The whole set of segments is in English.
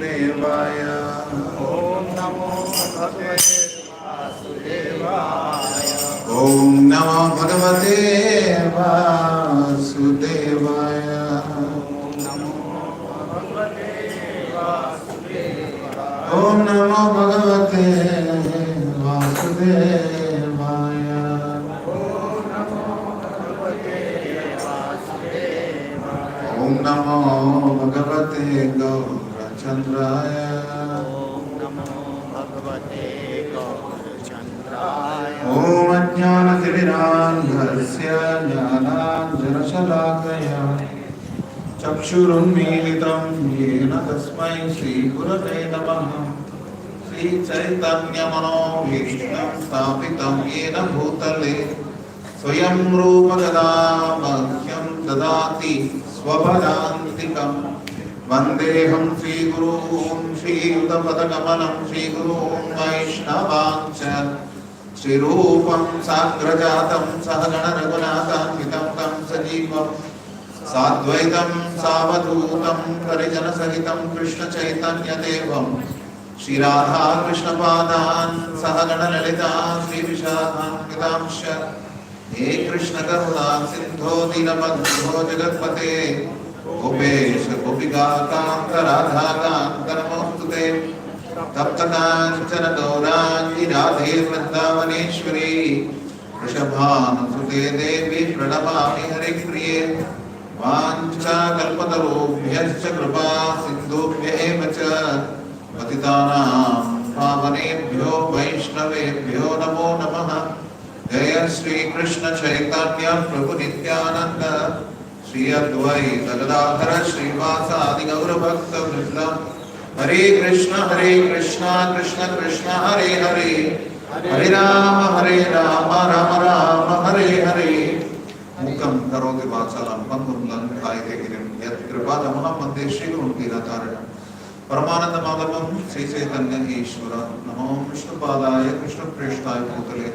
Vasudevaya. Om Namo Bhagavate Vasudevaya. Om Namo Bhagavate Vasudevaya. Om Namo Bhagavate Vasudevaya. Om Namo Bhagavate Gaurachandraya. Om Namo Bhagavate Gaurachandraya. Om Ajnanatimirandhasya Jnananjanashalakaya Chakshurunmilitam Yena Tasmai Shri Gurave Namaha. Shri Chaitanya Manobhishtam Sthapitam Yena Bhutale Swayam Rupa Kadamahyam Dadati Swapadantikam Vandeham Shri Gurun Shri Yudapadakamanam Shri Gurun Vaishnavamcha Shri Rupam Sagrajatam Sahagana Raghunathan Hitam Tam Sajivam Sadvaitam Savadutam Parijana Sahitam Krishna Chaitanya Devam Shri Radha Krishna Padan Sahagana Lalita Shri Vishadhan Hitamsha He Krishna Karuna Sindho Dinabandho Jagatpate Gopesh Gopika Kanta Radha Kanta Namostute Tapta Kanchana Gaurangi Radhe Vrindavaneshwari Rishabhan Sute Devi Pranamami Hare Priye Vancha Kalpatarubhyascha Kripa Sindhubhya eva cha Patitanam Pavanebhyo Vaishnavebhyo Namo Namaha. Jaya Shri Krishna Chaitanya Prabhu Nityananda Shri Advaita Gadadhara Srivasa Adi Gaura Bhakta Vrinda. Hare Krishna Krishna Krishna Hare Hare Hare Rama Rama Rama Hare Hare. Mukam karoti vachalam bandhum lankaite girim yat kripadamam mande Shri Gurun Kirataranam Paramananda Madhavam Sri Chaitanya Ishvara Namo Vishnu Padaya Krishna Preshtaya Bhutale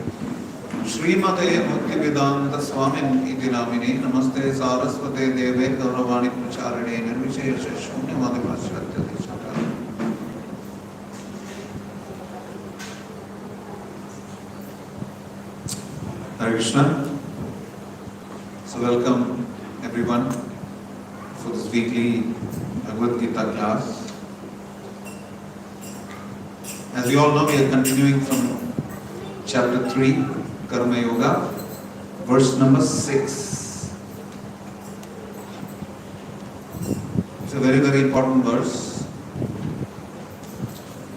Srimate Bhaktivedanta Swamin iti namine Namaste Saraswate Deve Gauravani Pracharine Nirvishesha Shunyamadi Prashyatya Deshaka. Hare Krishna. So welcome everyone for this weekly Bhagavad Gita class. As we all know, we are continuing from chapter 3, Karma Yoga, verse number 6. It's a very, very important verse.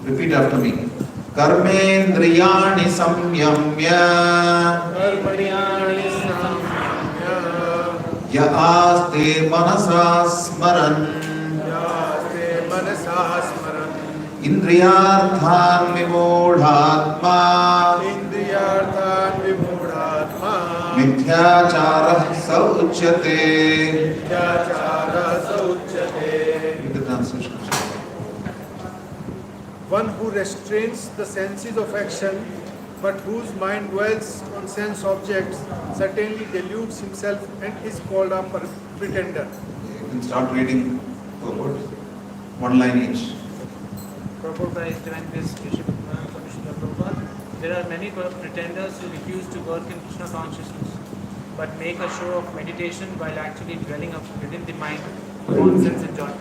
Repeat after me. Karmendriyani samyamya Ya aste manasa smaran Indriyarthan vimodhatma Mithyachara sauchyate. Read the translation. One who restrains the senses of action, but whose mind dwells on sense objects, certainly deludes himself and is called a pretender. You can start reading forward. One line each. Prabhupada is doing this submission of Prabhupada. There are many pretenders who refuse to work in Krishna consciousness, but make a show of meditation while actually dwelling up within the mind on sense enjoyment.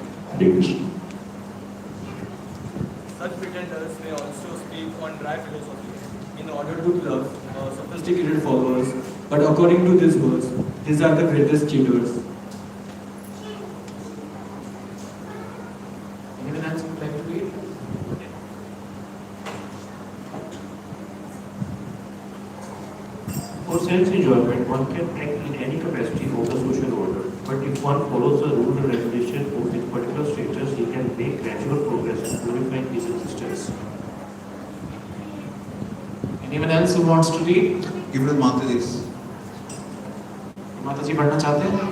Such pretenders may also speak on dry philosophy in order to love sophisticated followers, but according to this verse, these are the greatest cheaters. Anyone else would like to read? For sense enjoyment, one can act in any capacity of the social order, but if one follows the rule and regulation of its particular strictures, he can make gradual progress in purifying his existence. Anyone else who wants to read? Give it to Mataji's. माता जी पढ़ना चाहते हैं?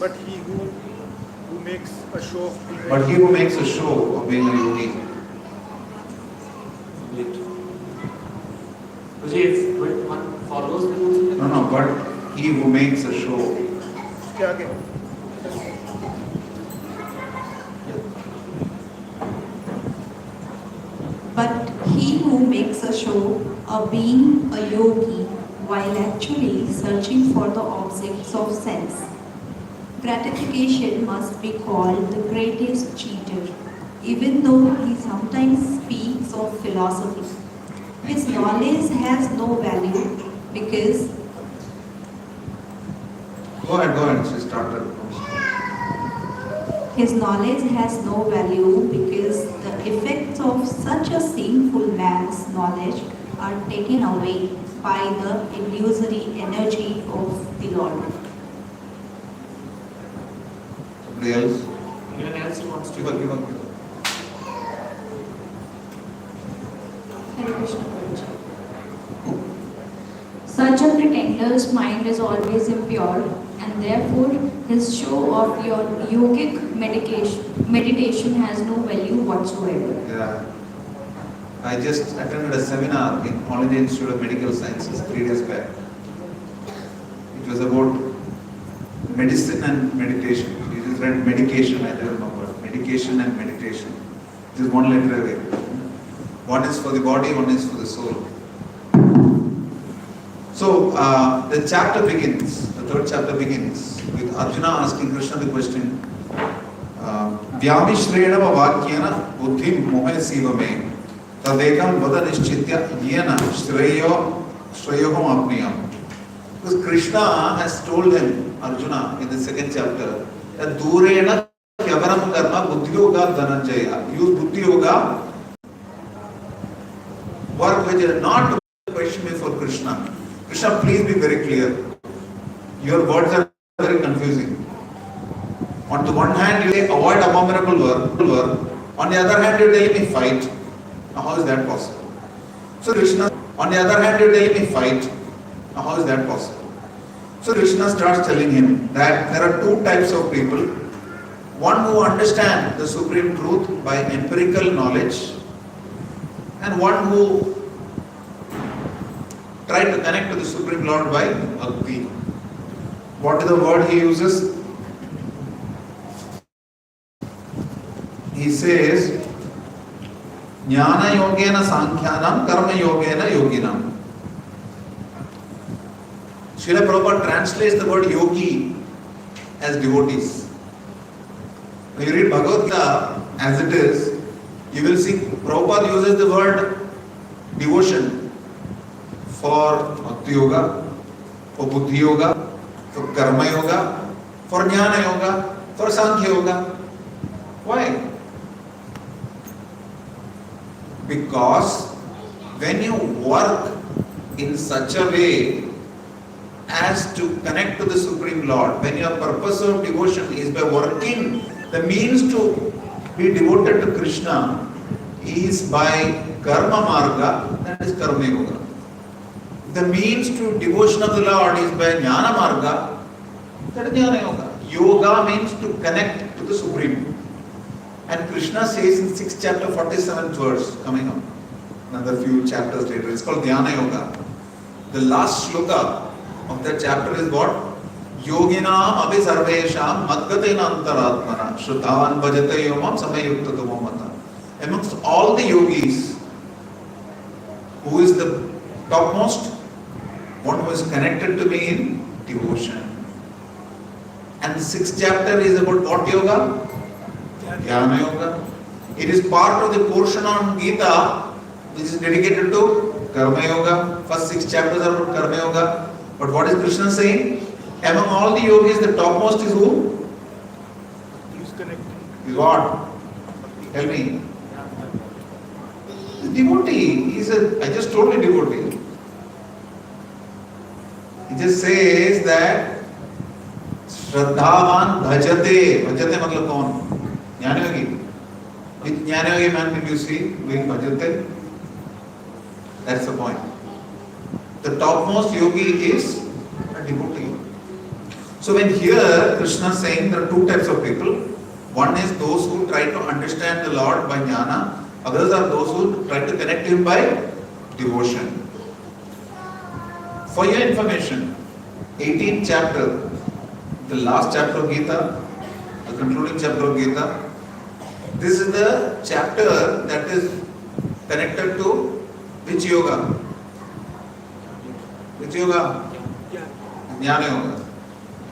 But he who makes a show of being But he who makes a show of being a yogi. Wait. Prabhuji, if one follows the rules, No, but he who makes a show. उसके आगे But he who makes a show of being a yogi while actually searching for the objects of sense, gratification must be called the greatest cheater, even though he sometimes speaks of philosophy. His knowledge has no value because Go ahead, she started. his knowledge has no value because the effects of such a sinful man's knowledge are taken away by the illusory energy of the Lord. Somebody else? anyone else who wants to? Give up. Hare Krishna Prabhuji. Such a pretender's mind is always impure, and therefore his show of your yogic meditation has no value whatsoever. Yeah. I just attended a seminar in All India Institute of Medical Sciences 3 days back. It was about medicine and meditation. You just read medication, I don't know what. Medication and meditation. It is one letter away. One is for the body, one is for the soul. So the chapter begins, the third chapter begins with Arjuna asking Krishna the question, Vyamishrena vakyena buddhim mohe sivame tadekam vada nishchitya yena shreyoham apniyam. Because Krishna has told him, Arjuna, in the second chapter, that durena kyavaram karma buddhi yoga dhananjaya. Use buddhi yoga, work which is not to question me for Krishna. Krishna, please be very clear. Your words are very confusing. On the one hand, you say avoid abominable work. On the other hand, you tell me fight. Now, how is that possible? So Krishna, on the other hand, you tell me fight. Now, how is that possible? So Krishna starts telling him that there are two types of people. One who understand the supreme truth by empirical knowledge, and one who try to connect to the Supreme Lord by bhakti. What is the word he uses? He says, Jnana yogena sankhyanam karma yogena yoginam. Srila Prabhupada translates the word yogi as devotees. When you read Bhagavad Gita as it is, you will see Prabhupada uses the word devotion for bhakti yoga, for buddhi yoga, for karma yoga, for jnana yoga, for sankhya yoga. Why? Because when you work in such a way as to connect to the Supreme Lord, when your purpose of devotion is by working, the means to be devoted to Krishna is by karma marga, that is karma yoga. The means to devotion of the Lord is by jnana marga, that is jnana yoga. Yoga means to connect to the Supreme. And Krishna says in 6th chapter 47th verse, coming up, another few chapters later, it's called Dhyana Yoga. The last shloka of that chapter is what? Yoginam abhi sarvesham madgatena antaratmana shrutawan bhajate yomam samayukta tumamata. Amongst all the yogis, who is the topmost? One who is connected to me in devotion. And the 6th chapter is about what yoga? Dhyana yoga. It is part of the portion on Gita which is dedicated to karma yoga. First 6 chapters are about karma yoga. But what is Krishna saying? Among all the yogis, the topmost is who? is connected. Is what? Tell me. The devotee. I just told you devotee. He just says that Shraddhavan bhajate. Bhajate matlab kaun? Jnanayogi. Which Jnanayogi man did you see doing bhajate? That's the point. The topmost yogi is a devotee. So when here Krishna is saying there are two types of people. One is those who try to understand the Lord by jnana, others are those who try to connect Him by devotion. For your information, 18th chapter, the last chapter of Gita, the concluding chapter of Gita, this is the chapter that is connected to which yoga? Which yoga? Jnana Yoga.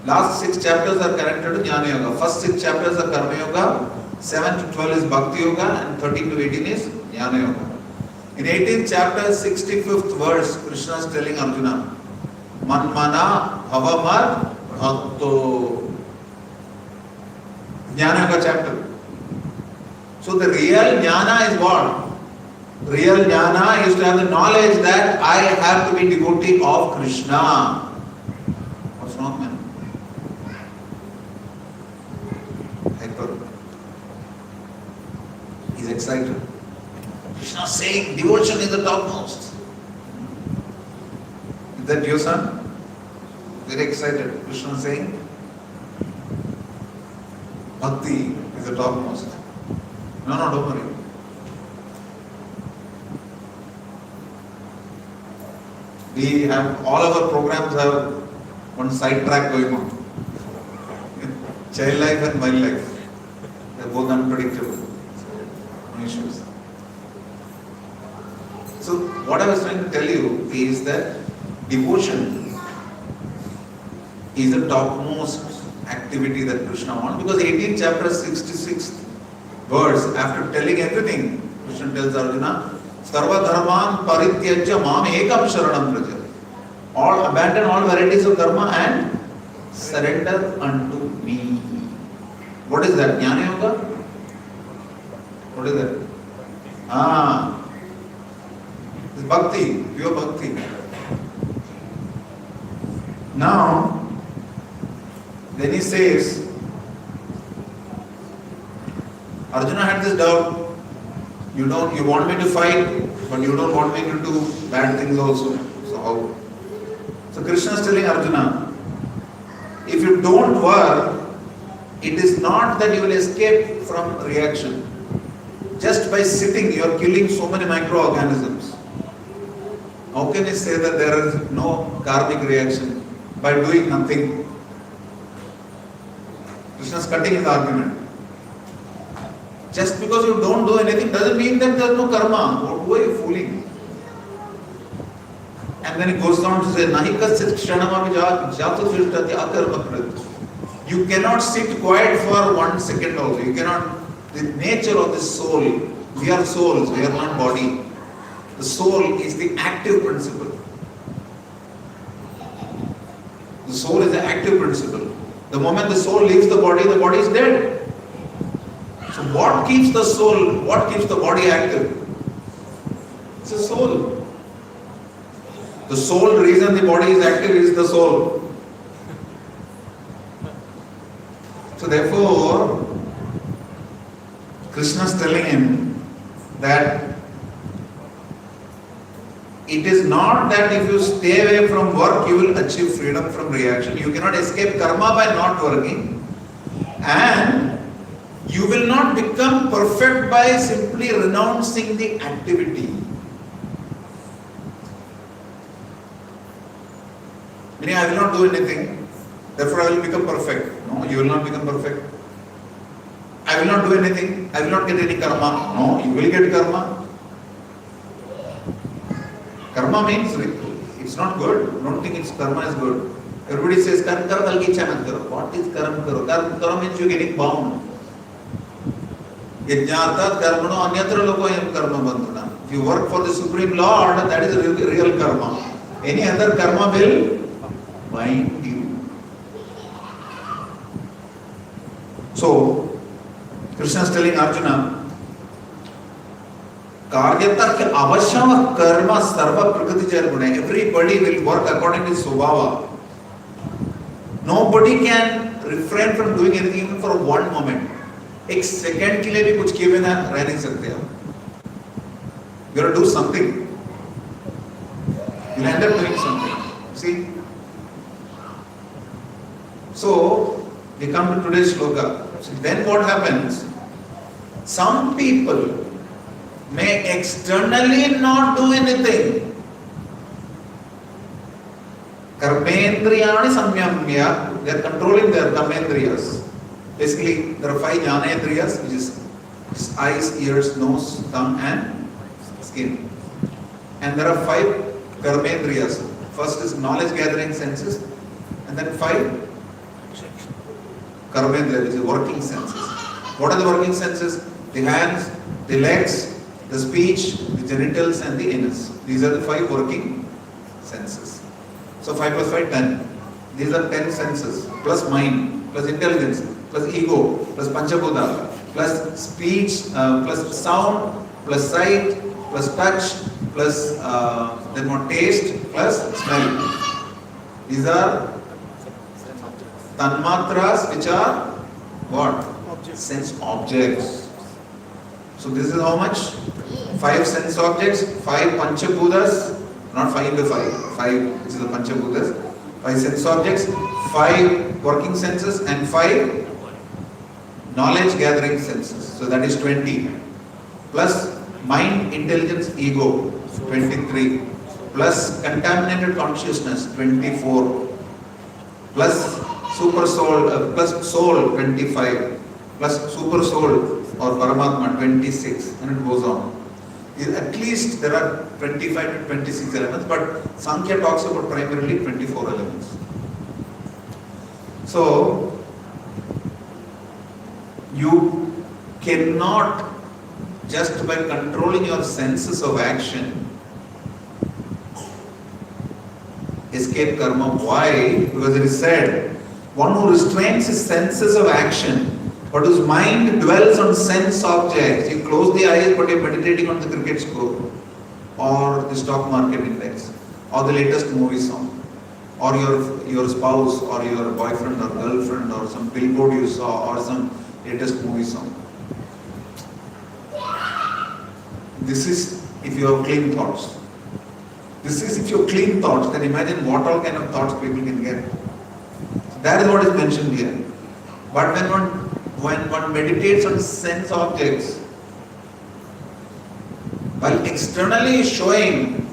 Last 6 chapters are connected to Jnana Yoga. First 6 chapters are Karma Yoga, 7 to 12 is Bhakti Yoga, and 13 to 18 is Jnana Yoga. In 18th chapter, 65th verse, Krishna is telling Arjuna, Manmana Bhavamar Bhakto. Jnana Yoga chapter. So the real jnana is what? Real jnana is to have the knowledge that I have to be devotee of Krishna. What's wrong, man? Hyper. He's excited. Krishna is saying devotion is the topmost. Is that your son? Very excited. Krishna is saying bhakti is the topmost. No, don't worry. We have, all our programs have one side track going on. Child life and wildlife. They are both unpredictable. No issues. So what I was trying to tell you is that devotion is the topmost activity that Krishna wants, because 18th chapter 66th verse, after telling everything, Krishna tells Arjuna, Sarva dharman parityajya mam ekam sharanam praja. All abandon all varieties of dharma and surrender unto me. What is that? Jnana Yoga? What is that? It's bhakti, pure bhakti. Now, then he says, Arjuna had this doubt. You want me to fight, but you don't want me to do bad things also. So how? So Krishna is telling Arjuna, if you don't work, it is not that you will escape from reaction. Just by sitting, you are killing so many microorganisms. How can you say that there is no karmic reaction by doing nothing? Krishna is cutting his argument. Just because you don't do anything doesn't mean that there is no karma. Who are you fooling? And then he goes on to say, Nahikasit kshanamapi jatu srishtati akarma krit. You cannot sit quiet for 1 second also. You cannot. The nature of the soul, we are souls, we are not body. The soul is the active principle. The soul is the active principle. The moment the soul leaves the body is dead. So what keeps the soul, what keeps the body active? It's the soul. The sole reason the body is active is the soul. So therefore, Krishna is telling him that it is not that if you stay away from work, you will achieve freedom from reaction. You cannot escape karma by not working. And you will not become perfect by simply renouncing the activity. Meaning, I will not do anything, therefore I will become perfect. No, you will not become perfect. I will not do anything, I will not get any karma. No, you will get karma. Karma means it's not good. Don't think it's karma is good. Everybody says, Karma karo, kalki ichha mat karo. What is karma karo? Karma karo means you are getting bound. Yajnartat karmano anyatra lokoyam karma bandhana. If you work for the Supreme Lord, that is real karma. Any other karma will bind you. So, Krishna is telling Arjuna, Karyata avashyam karma sarva prakriti jarguna. Everybody will work according to Subhava. Nobody can refrain from doing anything even for 1 moment. एक second के लिए भी कुछ किए बिना रह नहीं सकते आप. You have to do something. You'll end up doing something. See? So, we come to today's shloka. So then what happens? Some people may externally not do anything. Karmendriyani samyamya, they are controlling their karmendriyas. Basically, there are 5 jnanendriyas, which is eyes, ears, nose, tongue and skin. And there are 5 karmendriyas. First is knowledge gathering senses, and then 5 karmendriyas, which is working senses. What are the working senses? The hands, the legs, the speech, the genitals and the anus. These are the 5 working senses. So 5 plus 5, 10. These are 10 senses, plus mind, plus intelligence, plus ego, plus panchabhuta, plus speech, plus sound, plus sight, plus touch, plus then what, taste, plus smell. These are tanmatras, which are what? Objects. Sense objects. So this is how much? 5 sense objects, 5 panchabhutas, not 5 into 5, 5 which is the panchabhutas, 5 sense objects, 5 working senses and 5 knowledge gathering senses. So that is 20. Plus mind, intelligence, ego, 23. Plus contaminated consciousness, 24. Plus super soul, plus soul, 25. Plus super soul or Paramatma, 26. And it goes on. At least there are 25 to 26 elements, but Sankhya talks about primarily 24 elements. So, you cannot, just by controlling your senses of action, escape karma. Why? Because it is said, one who restrains his senses of action, but whose mind dwells on sense objects. You close the eyes, but you're meditating on the cricket score, or the stock market index, or the latest movie song, or your spouse, or your boyfriend or girlfriend, or some billboard you saw, or some latest movie song. This is if you have clean thoughts. This is if you have clean thoughts, then imagine what all kind of thoughts people can get. That is what is mentioned here. But when one meditates on sense objects, while externally showing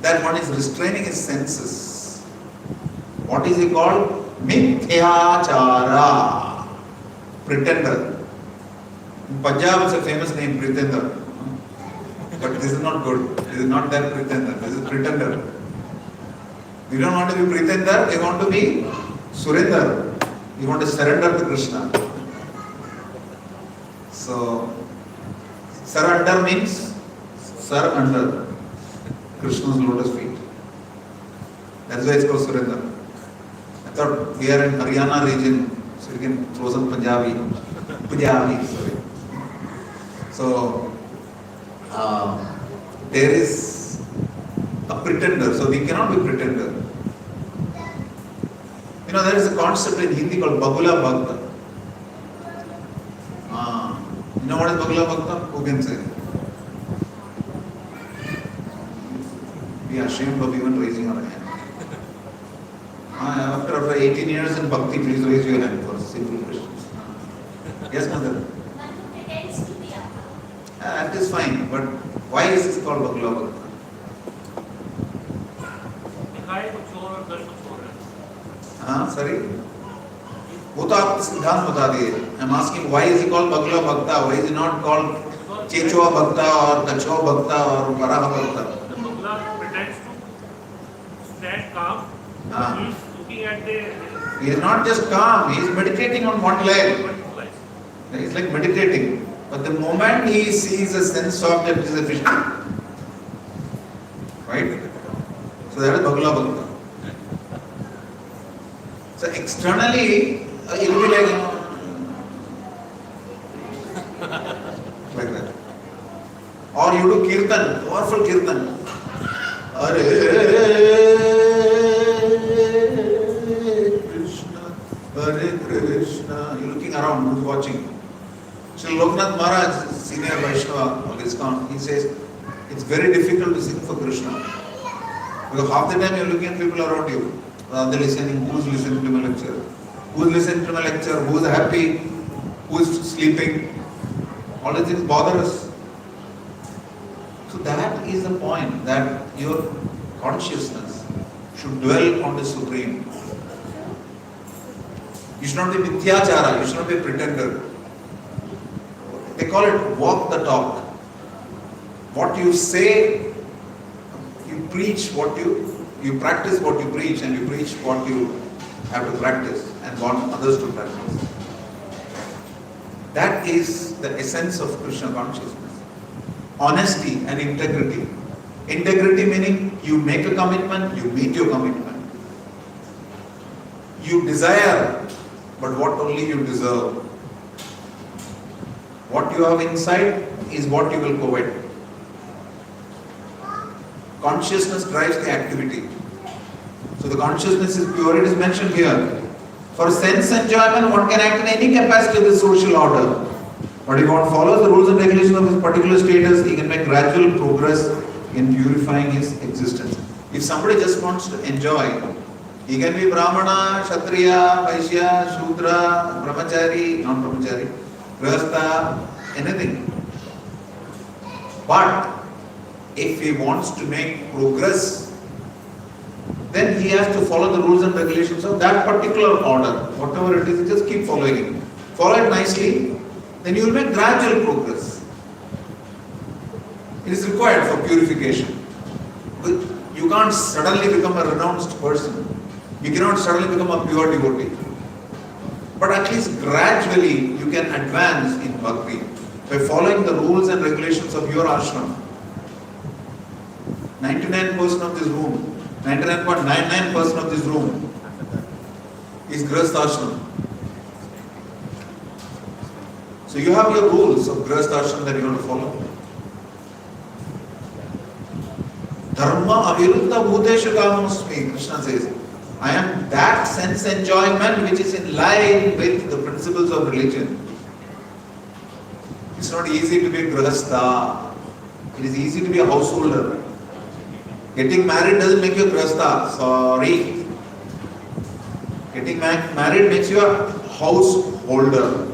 that one is restraining his senses, what is he called? Mithyachara, pretender. In Punjab is a famous name, pretender. But this is not good. This is not that pretender. This is pretender. We don't want to be pretender, we want to be surrender. We want to surrender to Krishna. So, surrender means sir under Krishna's lotus feet. That's why it's called surrender. I thought we are in Haryana region, so we can throw some Punjabi, sorry. So, there is a pretender, so we cannot be pretender. You know, there is a concept in Hindi called Bagula Bhakta. You know what is Bagula Bhakta? Who can say? We are ashamed of even raising our hand. After 18 years in Bhakti, please raise your hand for simple questions. Yes, Mother? That is fine, but why is this called Bagula Bhakta? Sorry? वो तो आप सिद्धांत बता दिए. I'm asking why is he called Bagula Bhakta? Why is he not called Chechua Bhakta or Kachua Bhakta or Varaha Bhakta? The Bagula pretends to stand calm. He is looking at the... He is not just calm, he is meditating on one leg. He is like meditating. But the moment he sees a sense object, it is a Vishnu. Right? So that is Bagula Bhakta. So externally, it will be like that. Or you do kirtan, powerful kirtan. Hare Krishna, Hare Krishna. You're looking around, who's watching? Sri Loknath Maharaj, senior Vaishnava of ISKCON, he says, it's very difficult to sing for Krishna. Because half the time you're looking at people around you. Are they listening? Who's listening to my lecture? who is listening to my lecture, who is happy, who is sleeping. All these things bother us. So that is the point, that your consciousness should dwell on the Supreme. You should not be mithyachara, you should not be a pretender. They call it walk the talk. What you say, you preach what you practice what you preach, and you preach what you have to practice and want others to practice. That is the essence of Krishna consciousness. Honesty and integrity. Integrity meaning you make a commitment, you meet your commitment. You desire, but what only you deserve. What you have inside is what you will covet. Consciousness drives the activity. So the consciousness is pure, it is mentioned here. For sense enjoyment, one can act in any capacity of the social order. But if one follows the rules and regulations of his particular status, he can make gradual progress in purifying his existence. If somebody just wants to enjoy, he can be Brahmana, Kshatriya, Vaishya, Shudra, Brahmachari, non-Brahmachari, Grihastha, anything. But if he wants to make progress, then he has to follow the rules and regulations of that particular order. Whatever it is, just keep following it. Follow it nicely, then you will make gradual progress. It is required for purification. You can't suddenly become a renounced person. You cannot suddenly become a pure devotee. But at least gradually you can advance in bhakti by following the rules and regulations of your ashram. 99% of this room, 99.99% of this room is Grihastha ashram. So you have your rules of Grihastha ashram that you have to follow. Dharma aviruddha bhuteshu kamasmi, Krishna says. I am that sense enjoyment which is in line with the principles of religion. It's not easy to be a Grihastha. It is easy to be a householder. Getting married doesn't make you a Grihastha. Sorry. Getting married makes you a householder.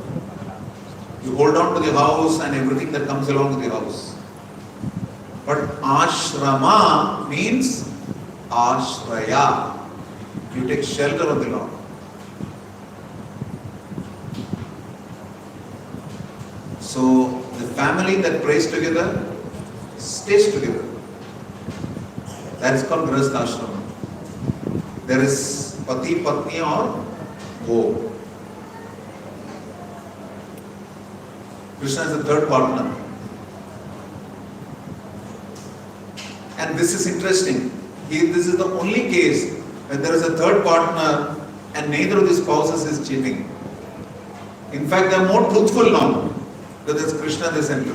You hold on to the house and everything that comes along with the house. But ashrama means ashraya. You take shelter of the Lord. So the family that prays together stays together. That is called Grihastha Ashrama. There is Pati, Patni or Go. Krishna is the third partner. And this is interesting. This is the only case when there is a third partner and neither of the spouses is cheating. In fact, they are more truthful now because it's Krishna they center.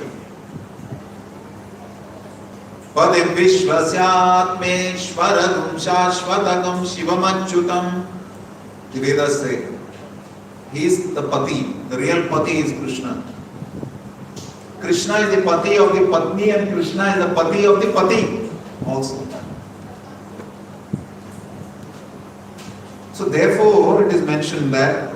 Padim Vishwasyatmeshwaradam Shashvatagam Shivamachyutam. The Vedas say he is the Pati. The real Pati is Krishna. Krishna is the Pati of the Patni and Krishna is the Pati of the Pati also. So therefore it is mentioned that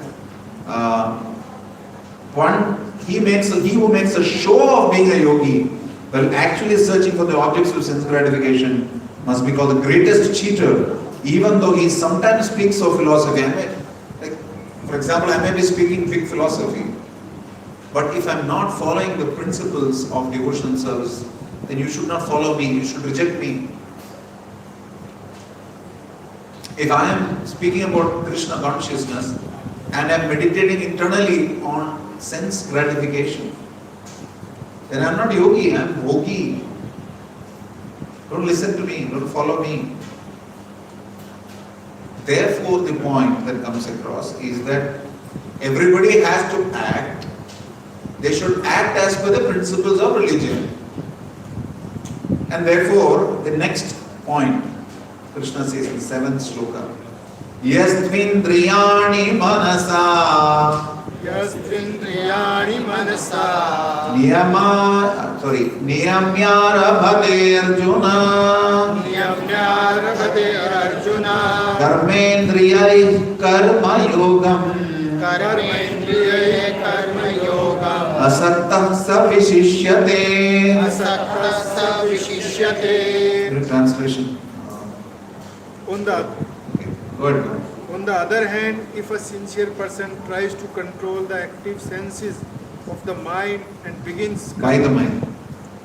he who makes a show of being a yogi while actually searching for the objects of sense gratification must be called the greatest cheater, even though he sometimes speaks of philosophy. For example, I may be speaking big philosophy, but if I am not following the principles of devotional service, then you should not follow me, you should reject me. If I am speaking about Krishna consciousness and I am meditating internally on sense gratification, then I am not yogi, I am bhogi. Don't listen to me, don't follow me. Therefore, the point that comes across is that everybody has to act. They should act as per the principles of religion. And therefore, the next point, Krishna says in the 7th shloka, Yastvindriyani manasa niyamyara bhate arjuna मयारभते Arjun कर्मेन्द्रियै कर्मयोगम् कर्मेन्द्रिये कर्मयोगम् असक्तः स विशिष्यते. असक्तः स विशिष्यते. Translation. On the Good. On the other hand, if a sincere person tries to control the active senses of the mind and begins By the mind.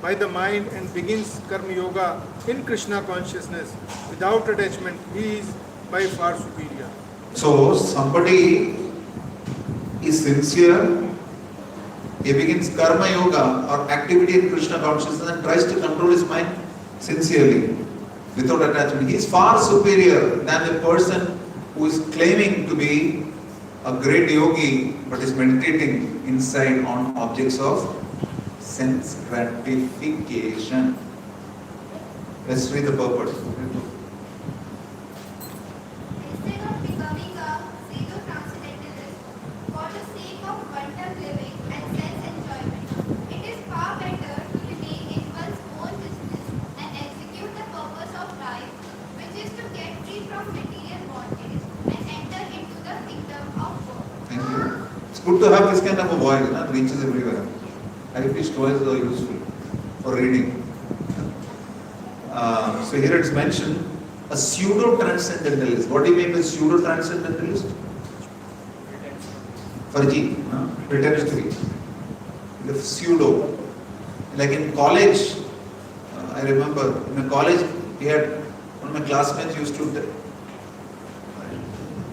Karma Yoga in Krishna consciousness without attachment, he is by far superior. So somebody is sincere, he begins Karma Yoga or activity in Krishna consciousness and tries to control his mind sincerely without attachment. He is far superior than the person who is claiming to be a great yogi but is meditating inside on objects of sense gratification. Let's read the purport. Instead of becoming a pseudo-transcendentalist for the sake of wanton living and sense enjoyment, it is far better to remain in one's own business and execute the purpose of life, which is to get free from material bondage and enter into the kingdom of God. Thank you. It's good to have this kind of a voice, it reaches everywhere. I wish toys are useful for reading. So here it's mentioned a pseudo-transcendentalist. What do you mean by pseudo-transcendentalist? Farji, pretends to be. The pseudo. Like in college, I remember in a college, we had one of my classmates used to.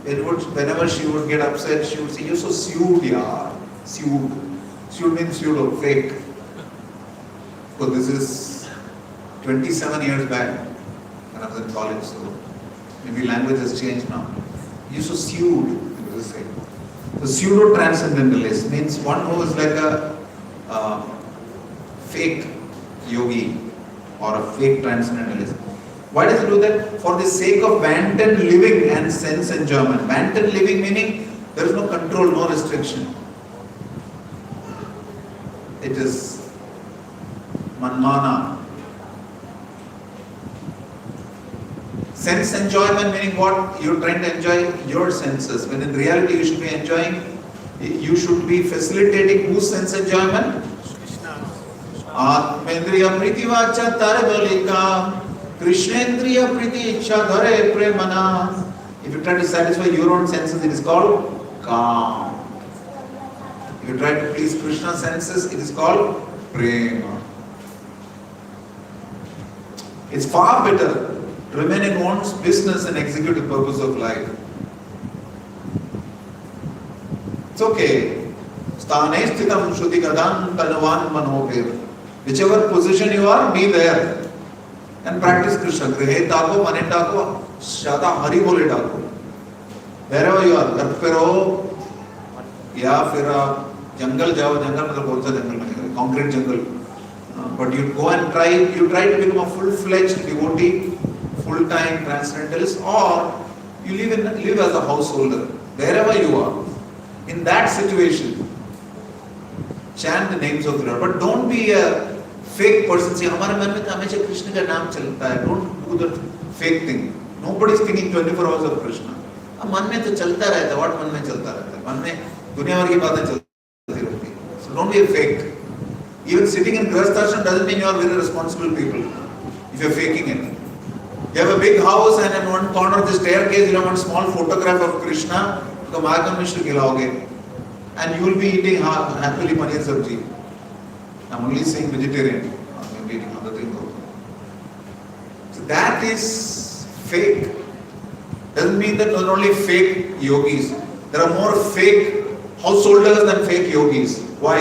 Whenever she would get upset, she would say, "You're so pseudo, yaar. Pseudo. Pseudo means pseudo, fake." So this is 27 years back when I was in college, so maybe language has changed now. You're so pseudo, it was saying. So pseudo-transcendentalist means one who is like a fake yogi or a fake transcendentalist. Why does he do that? For the sake of wanton living and sense enjoyment. Wanton living meaning there is no control, no restriction. It is manmana. Sense enjoyment meaning what? You're trying to enjoy your senses. When in reality you should be enjoying, you should be facilitating whose sense enjoyment? Atmendriya priti vacha tarvalika Krishnendriya priti ichha dhare premana. If you try to satisfy your own senses, it is called calm. If you try to please Krishna's senses, it is called prema. It's far better to remain in one's business and execute the purpose of life. It's okay. Sthane sthitam shruti gadam tanuvan manobir. Whichever position you are, be there. And practice Krishna. Grihe tako, mane tako, shada hari bole tako. Wherever you are, घर पे रहो या फिर आप जंगल जाओ, जंगल मतलब कौन सा जंगल में? Concrete jungle. But you go and try to become a full-fledged devotee, full-time transcendentalist, or you live as a householder. Wherever you are, in that situation, chant the names of the Lord. But don't be a fake person. See, हमारे मन में तो हमेशा कृष्ण का नाम चलता है. Don't do the fake thing. Nobody is thinking 24 hours of Krishna. अब मन में तो चलता रहता है. What मन में चलता रहता है? मन में दुनिया भर की बातें चलती रहती हैं. So don't be a fake. Even sitting in grihasthashram doesn't mean you are very responsible people. If you are faking it. You have a big house and in one corner of the staircase you have one small photograph of Krishna. तो मार्गम मिश्र खिलाओगे. And you will be eating happily paneer sabji. I'm only saying vegetarian. I'm eating other things also. So that is fake. Doesn't mean that there are only fake yogis. There are more fake householders than fake yogis. Why?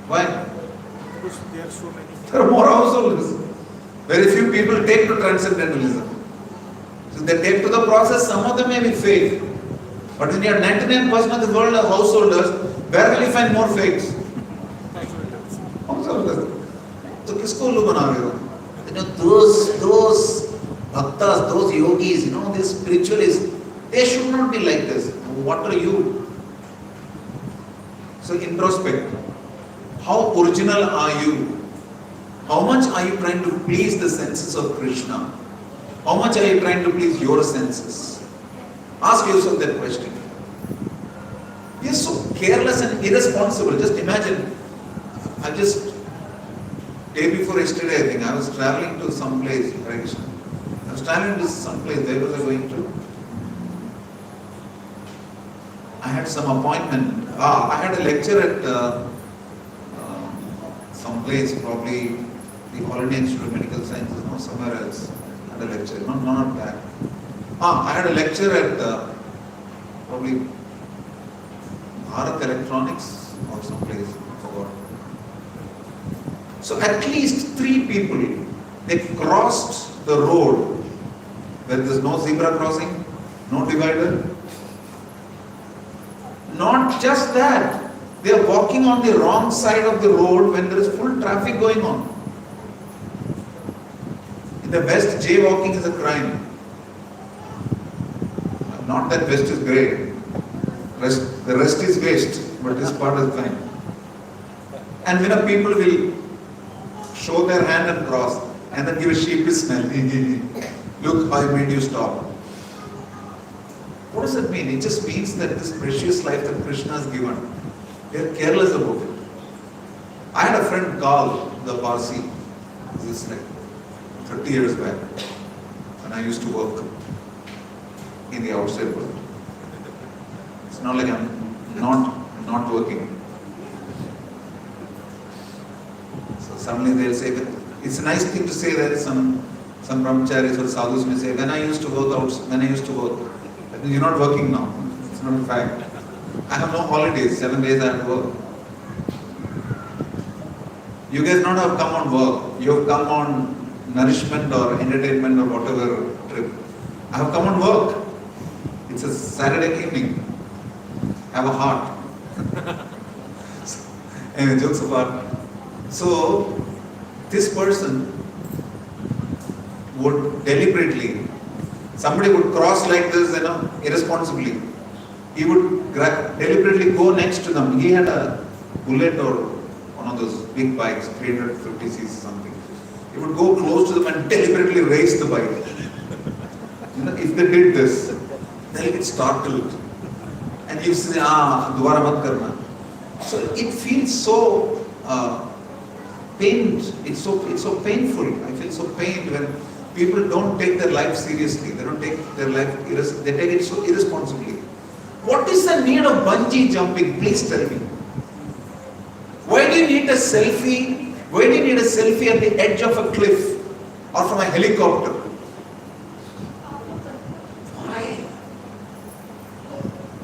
Why? Because there are so many. There are more householders. Very few people take to transcendentalism. So they take to the process, some of them may be fake. But when you are 99% of the world of householders, where will you find more fakes? Householders. So kisko ullu bana rahe ho? Those bhaktas, those yogis, these spiritualists, they should not be like this. What are you? So introspect. How original are you? How much are you trying to please the senses of Krishna? How much are you trying to please your senses? Ask yourself that question. We are so careless and irresponsible. Just imagine, day before yesterday, I think, I was traveling to some place, right? I was traveling to some place, where was I going to? I had some appointment. I had a lecture at some place, probably the Holiday Institute of Medical Sciences, or somewhere else. I had a lecture, not that. I had a lecture at probably Bharat Electronics or some place, I forgot. So at least 3 people, they crossed the road where there is no zebra crossing, no divider. Not just that, they are walking on the wrong side of the road when there is full traffic going on. In the West, jaywalking is a crime. Not that West is great. The rest is waste, but this part is fine. And when people will show their hand and cross, and then give a sheepish smell. Look, I made you stop. What does it mean? It just means that this precious life that Krishna has given, they are careless about it. I had a friend called the Parsi, this is like 30 years back, when I used to work in the outside world. It's not like I'm not working. So suddenly they'll say, it's a nice thing to say that some brahmacharis or sadhus may say, when I used to work. You're not working now. It's not a fact. I have no holidays. 7 days I have to work. You guys not have come on work. You have come on nourishment or entertainment or whatever trip. I have come on work. It's a Saturday evening. Have a heart. Anyway, jokes apart. So, this person would deliberately, somebody would cross like this, irresponsibly. He would deliberately go next to them. He had a bullet or one of those big bikes, 350cc something. He would go close to them and deliberately race the bike. If they did this, they'll get startled. And you say, dubara mat karna. So it feels so pained. It's so painful. I feel so pained when people don't take their life seriously. They don't take their life, they take it so irresponsibly. What is the need of bungee jumping? Please tell me. Why do you need a selfie? Why do you need a selfie at the edge of a cliff or from a helicopter? Why?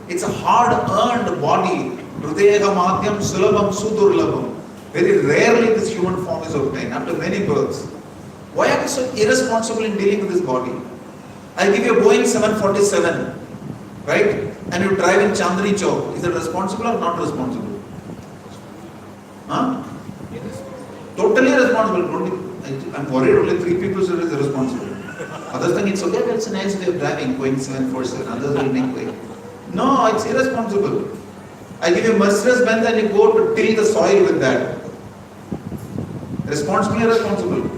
It's a hard-earned body. Hridayaka madhyam sulabham sudurlabham. Very rarely this human form is obtained after many births. Why are we so irresponsible in dealing with this body? I give you a Boeing 747, right? And you drive in Chandni Chowk. Is it responsible or not responsible? Huh? Totally irresponsible. I'm worried only 3 people are irresponsible. Others think it's okay, but it's a nice way of driving, Boeing 747. Others will make way. No, it's irresponsible. I give you Mercedes Benz and you go to till the soil with that. Responsible or irresponsible?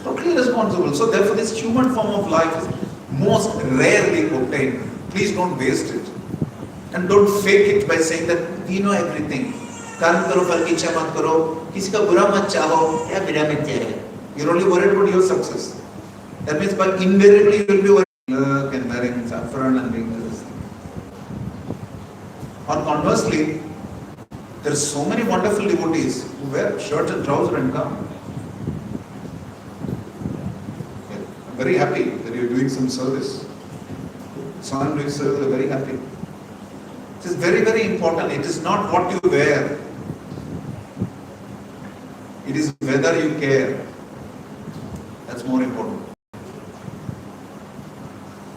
Totally irresponsible. So therefore this human form of life is most rarely obtained. Please don't waste it. And don't fake it by saying that we know everything. Karma karo, fal ki ichha mat karo, kisi ka bura mat chaho, ya mera mein kya hai? You're only worried about your success. That means but invariably you'll be worried and wearing saffron and doing this. Or conversely, there are so many wonderful devotees who wear shirts and trousers and come. I'm very happy that you're doing some service. So I'm doing service, I'm very happy. It is very, very important. It is not what you wear. It is whether you care. That's more important.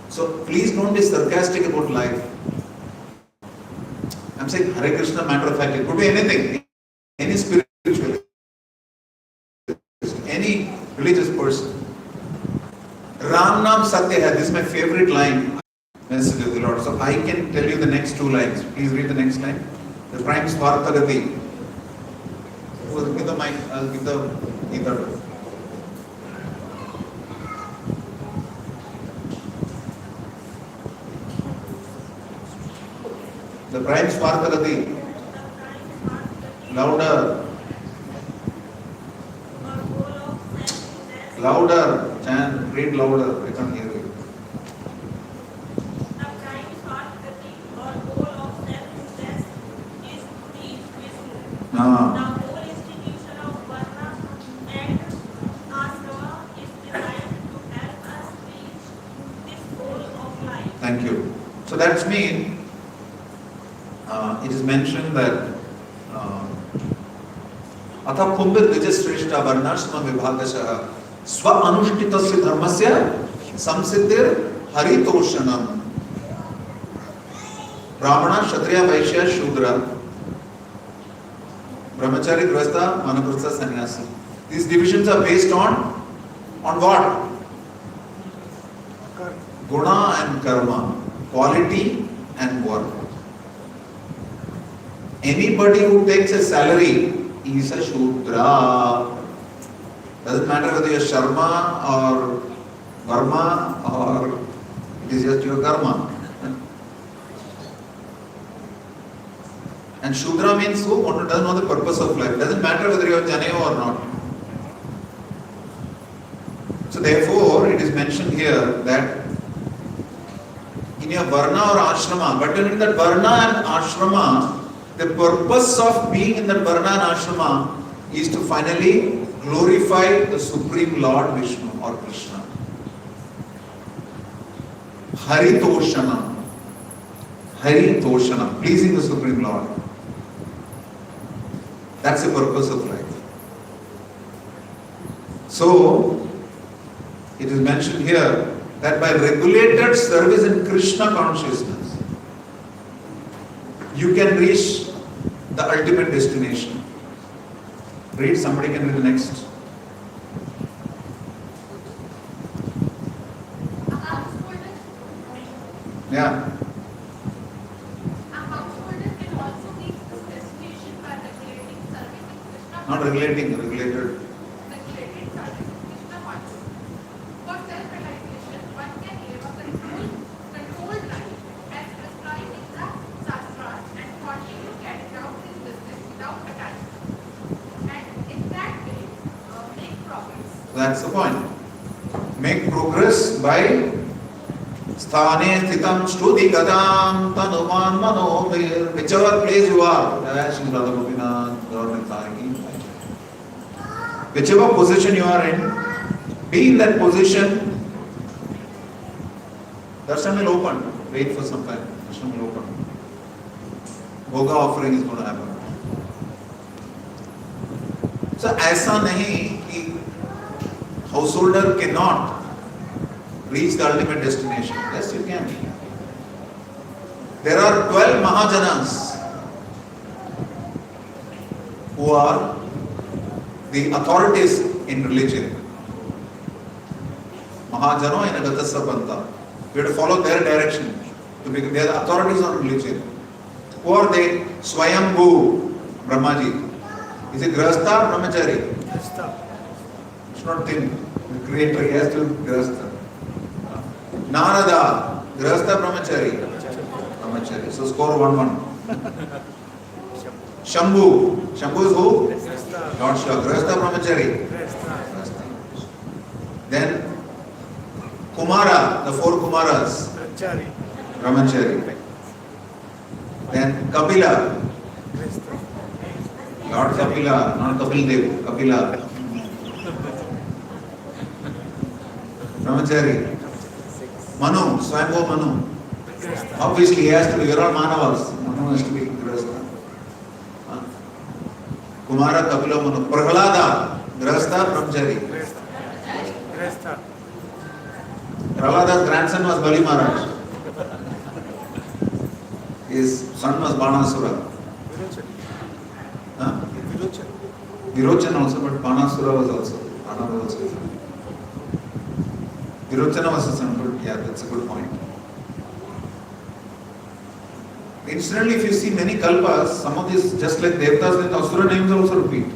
So please don't be sarcastic about life. I'm saying Hare Krishna, matter of fact, it could be anything, any spiritualist, any religious person. Ram Nam Satya hai, this is my favorite line, message of the Lord. So I can tell you the next 2 lines. Please read the next line. The prime Svartagati. give the mic, I'll give the Gita. The prime Sparkalati. Louder. Louder. Chant, read louder. I can't hear you. The prime Sparkalati or goal of self-interest is to reach Vishnu. The whole institution of Varna and Ashrama is designed to help us reach this goal of life. Thank you. So that's mean it is mentioned that अतः कुंभित विजयश्रेष्ठ वर्णाश्रम विभागशः स्व अनुष्ठितस्य धर्मस्य संसिद्धिर हरितोषणम ब्राह्मण क्षत्रिय वैश्य शूद्र brahmachari grihastha vanaprastha sannyasi. These divisions are based on what? Guna and karma, quality and work. Anybody who takes a salary is a Shudra. Doesn't matter whether you're Sharma or Varma or it is just your karma. And Shudra means who doesn't know the purpose of life. Doesn't matter whether you're Janayo or not. So therefore, it is mentioned here that in your Varna or Ashrama, but in that Varna and Ashrama, the purpose of being in that Varna and Ashrama is to finally glorify the Supreme Lord Vishnu or Krishna. Haritoshana. Haritoshana. Pleasing the Supreme Lord. That's the purpose of life. So, it is mentioned here that by regulated service in Krishna consciousness, you can reach the ultimate destination. Read, somebody can read the next. Yeah. Not regulating, regulated. That's the point. Make progress by sthane sthitam shruti gadam tanuman manomir. Whichever place you are, whichever position you are in, be in that position. Darshan will open. Wait for some time. Darshan will open. Bhoga offering is going to happen. So ऐसा नहीं कि householder cannot reach the ultimate destination. Yes, you can. There are 12 Mahajanas who are the authorities in religion. Mahajano in Agatasya Panta. We have to follow their direction. They are the authorities on religion. Who are they? Swayambhu Brahmaji. Is it Grihastha or Brahmachari? It's not thin. The creator, he has to Grihastha. Narada, Grihastha Brahmachari? Brahmachari. So score 1-1. Shambhu. Shambhu is who? Lord Shiva. Grihastha Brahmachari? Then Kumara, the 4 Kumaras? Brahmachari. Then Kapila. Lord Kapila, not Kapil Dev, Kapila. Brahmachari. Manu, Swayambhu Manu. Obviously he has to be, we are all Manavas. Manu has to be Grihastha. Kumara, Kapila, Manu. Prahlada, Grihastha, Brahmachari. Prahlada's grandson was Bali Maharaj. His son was Banasura. Virochana also, but Banasura was also. Bana was also. Virochana was a son, but yeah, that's a good point. Incidentally, if you see many kalpas, some of these, just like Devtas, then Asura names also repeat.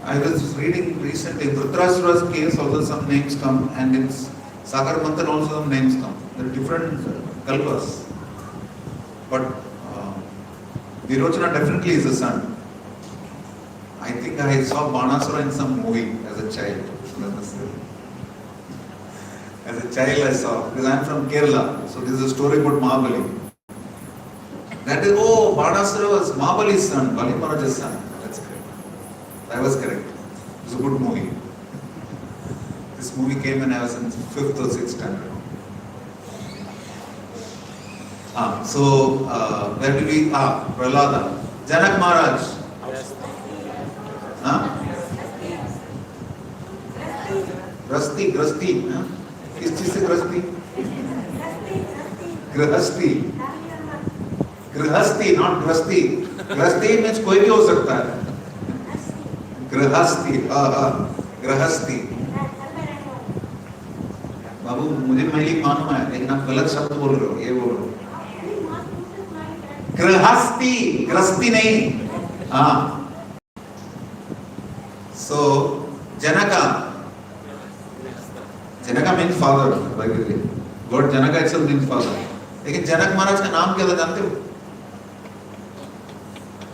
I was reading recently, Dhritarashtra's case also some names come, and in Sagar Manthan also some names come. There are different kalpas. But Virochana definitely is a son. I think I saw Banasura in some movie as a child. As a child I saw, because I am from Kerala, so this is a story about Mahabali. That is, oh, Banasura was Mahabali's son, Bali Maharaj's son. That's correct. I was correct. It was a good movie. This movie came when I was in 5th or 6th standard. Where do we? Prahlada. Janak Maharaj. Grasti. किस चीज से गृहस्थी? गृहस्थी, not गृहस्थी. गृहस्थी means कोई भी हो सकता है. गृहस्थी. बाबू मुझे मैली मालूम है, लेकिन आप गलत शब्द बोल रहे हो. ये बोल रहे हो गृहस्थी नहीं. So Janaka means father, by the way. God Janaka itself means father. लेकिन जनक महाराज का नाम क्या था जानते हो?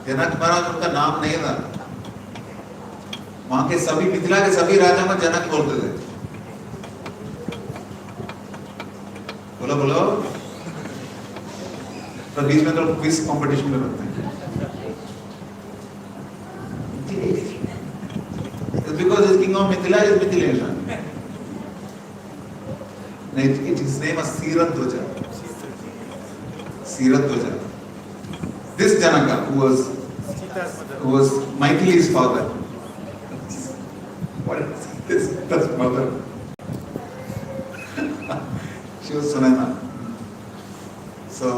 जनक महाराज उनका नाम नहीं था. वहां के सभी मिथिला के सभी राजाओं को जनक बोलते थे. बोलो. तो बीच में तो क्विज कंपटीशन में रखते हैं. Because his king of Mithila is Mithilation. His name was Siratdwaja. This Janaka, who was Maithili's father. What is this? Sita's mother. She was Sunana. So,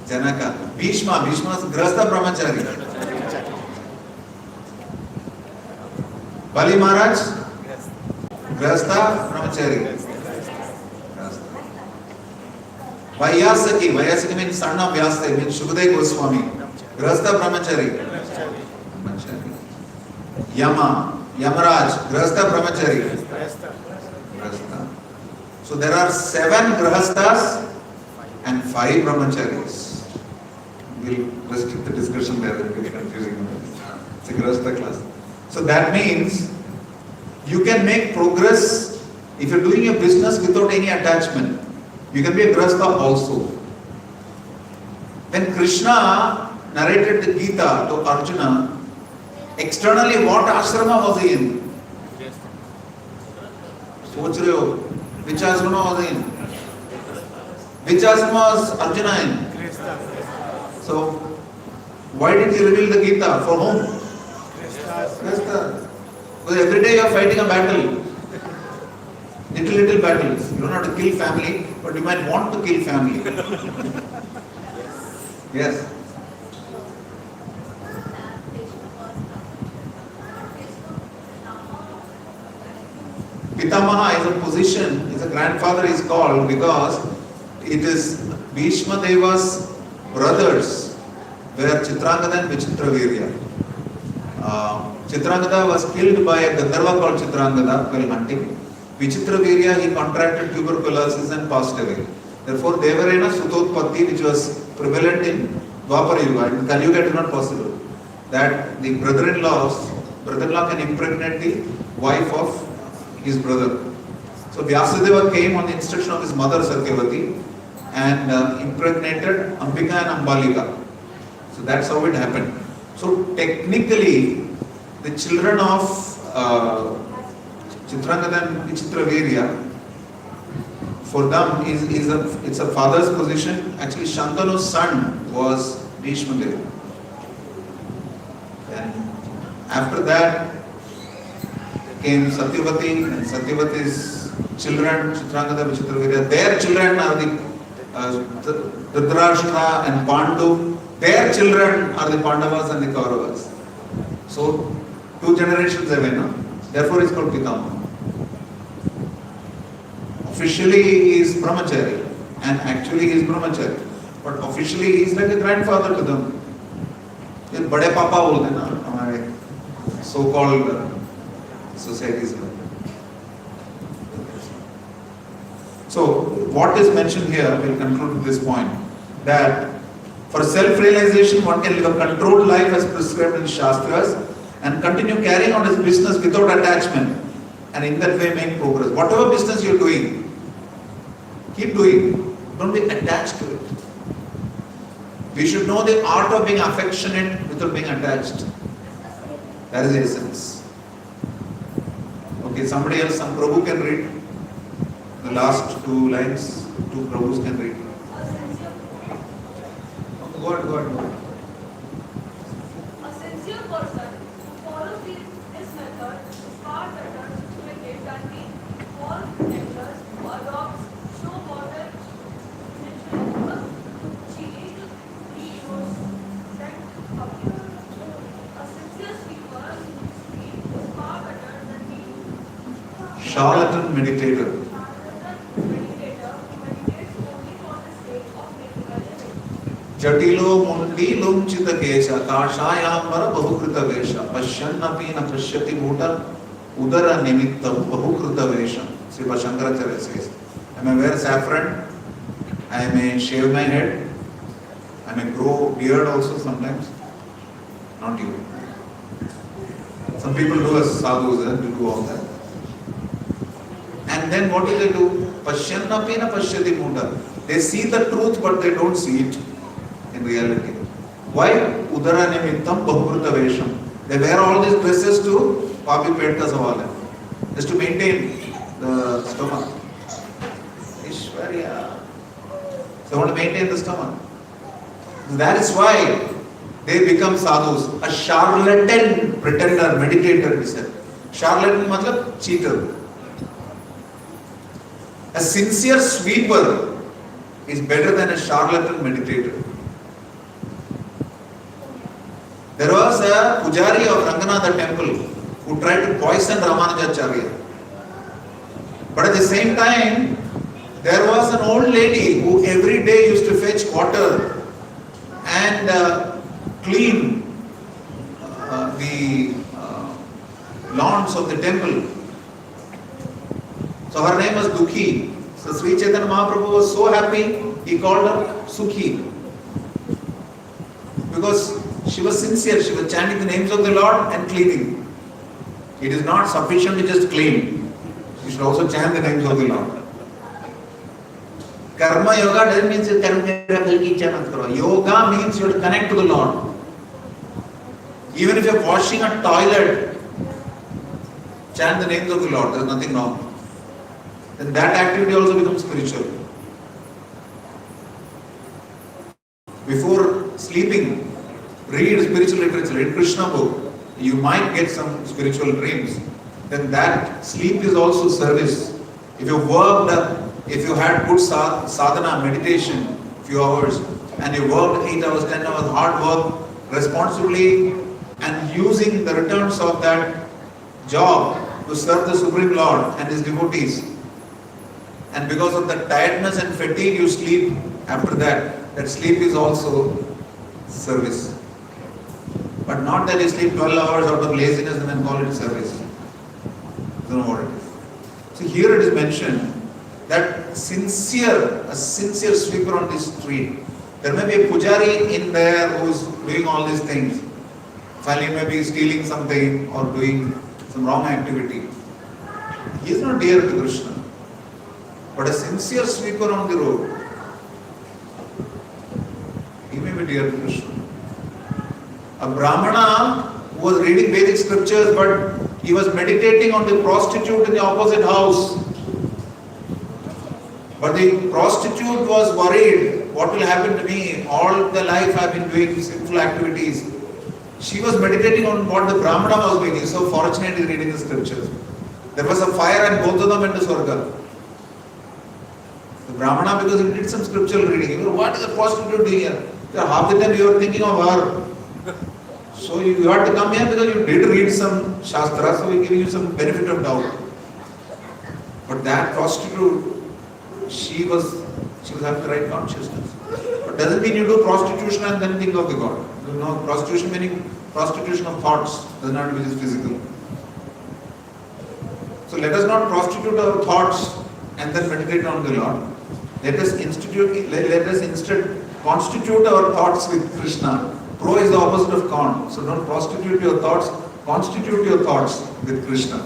Janaka. Bhishma was Grasta Brahmachari. Bali Maharaj, Grasta Brahmachari. Vyasaki means son of Vyasa, means Shukadeva Goswami. Grasta Brahmachari. Yamaraj, Grasta Brahmachari. So there are 7 Grahastas and 5 Brahmacharis. We'll restrict the discussion there, it will be confusing. It's a Grahasta class. So that means you can make progress if you're doing a business without any attachment. You can be a Grahastha also. When Krishna narrated the Gita to Arjuna, externally what ashrama was he in? Soch rahe ho, which ashrama was he in? Which ashrama was Arjuna in? So, why did he reveal the Gita? For whom? Because every day you are fighting a battle. Little battles. You don't have to kill family, but you might want to kill family. Yes. Pitamaha is a position, is a grandfather is called because it is Bhishma Deva's brothers were Chitrangada and Vichitravirya. Chitrangada was killed by a Gandharva called Chitrangada while hunting. Vichitravirya, he contracted tuberculosis and passed away. Therefore, they were in a Sutotpatti which was prevalent in Dwapara Yuga. In Kali Yuga, it is not possible that the brother-in-law can impregnate the wife of his brother. So Vyasadeva came on the instruction of his mother Satyavati and impregnated Ambika and Ambalika. So that's how it happened. So technically, the children of Chitrangada and Vichitravirya, for them it's a father's position. Actually, Shantanu's son was Bhishma Deva. And after that came Satyavati, and Satyavati's children, Chitrangada, Vichitravirya, their children are the Dhritarashtra and Pandu. Their children are the Pandavas and the Kauravas. So, 2 generations away now. Therefore, it's called Pitama. Officially, he is Brahmachari, and actually he is Brahmachari. But officially, he is like a grandfather to them. ये बड़े पापा बोलते हैं ना हमारे so-called societies. So, what is mentioned here, we'll conclude with this point, that for self-realization, one can live a controlled life as prescribed in Shastras and continue carrying on his business without attachment, and in that way make progress. Whatever business you're doing, keep doing. Don't be attached to it. We should know the art of being affectionate without being attached. That is the essence. Okay, somebody else, some Prabhu can read the last two lines. Two Prabhus can read. Go ahead. A sincere person who follows this method is far better situated than the all actors who adopt show water because she is that a sincere speaker is far better than the Charlatan meditator. meditator who meditates only for the sake of making a living. जटिलो मुंडी लुंचित केश काषायाम्बर बहुकृत वेश पश्यन्नपि न पश्यति मूढ उदर निमित्तं बहुकृत वेशम. Sri Shankaracharya says, I may wear saffron, I may shave my head, I may grow beard also sometimes. Not you. Some people do as sadhus and do all that. And then what do they do? Pashyannapi na pashyati mudha. They see the truth but they don't see it in reality. Why? Udara nimittam bahukruta vesham. They wear all these dresses to papi petka savale. Just to maintain the stomach. Ishwarya. They want to maintain the stomach. That is why they become sadhus. A charlatan pretender, meditator, he said. Charlatan matlab cheater. A sincere sweeper is better than a charlatan meditator. There was a pujari of Ranganatha temple who tried to poison Ramanujacharya. But at the same time, there was an old lady who every day used to fetch water and clean the lawns of the temple. So her name was Dukhi. So Sri Chaitanya Mahaprabhu was so happy, he called her Sukhi. Because she was sincere, she was chanting the names of the Lord and cleaning. It is not sufficient to just clean. You should also chant the names of the Lord. Karma yoga doesn't mean yoga means you have to connect to the Lord. Even if you are washing a toilet, chant the names of the Lord, there is nothing wrong. Then that activity also becomes spiritual. Before sleeping, read spiritual literature, read Krishna book. You might get some spiritual dreams. Then that sleep is also service. If you worked, if you had good sadhana, meditation, few hours, and you worked 8 hours, 10 hours, hard work, responsibly, and using the returns of that job to serve the Supreme Lord and His devotees. And because of the tiredness and fatigue you sleep after that, that sleep is also service. But not that you sleep 12 hours out of laziness and then call it service. I don't know what it is. So here it is mentioned that a sincere sweeper on this street. There may be a pujari in there who is doing all these things. Finally, maybe stealing something or doing some wrong activity. He is not dear to Krishna. But a sincere sweeper on the road, he may be dear to Krishna. A Brahmana who was reading Vedic scriptures but he was meditating on the prostitute in the opposite house. But the prostitute was worried, what will happen to me? All the life I have been doing sinful activities. She was meditating on what the Brahmana was doing. He is so fortunate in reading the scriptures. There was a fire and both of them went to Swarga. The Brahmana, because he did some scriptural reading, what is the prostitute doing here? Half the time you are thinking of her. So you had to come here because you did read some Shastra, so we give you some benefit of doubt. But that prostitute, she was having the right consciousness. But doesn't mean you do prostitution and then think of the God. You know, prostitution meaning prostitution of thoughts, does not mean it is physical. So let us not prostitute our thoughts and then meditate on the Lord. Let us instead constitute our thoughts with Krishna. Pro is the opposite of con. So don't prostitute your thoughts, constitute your thoughts with Krishna.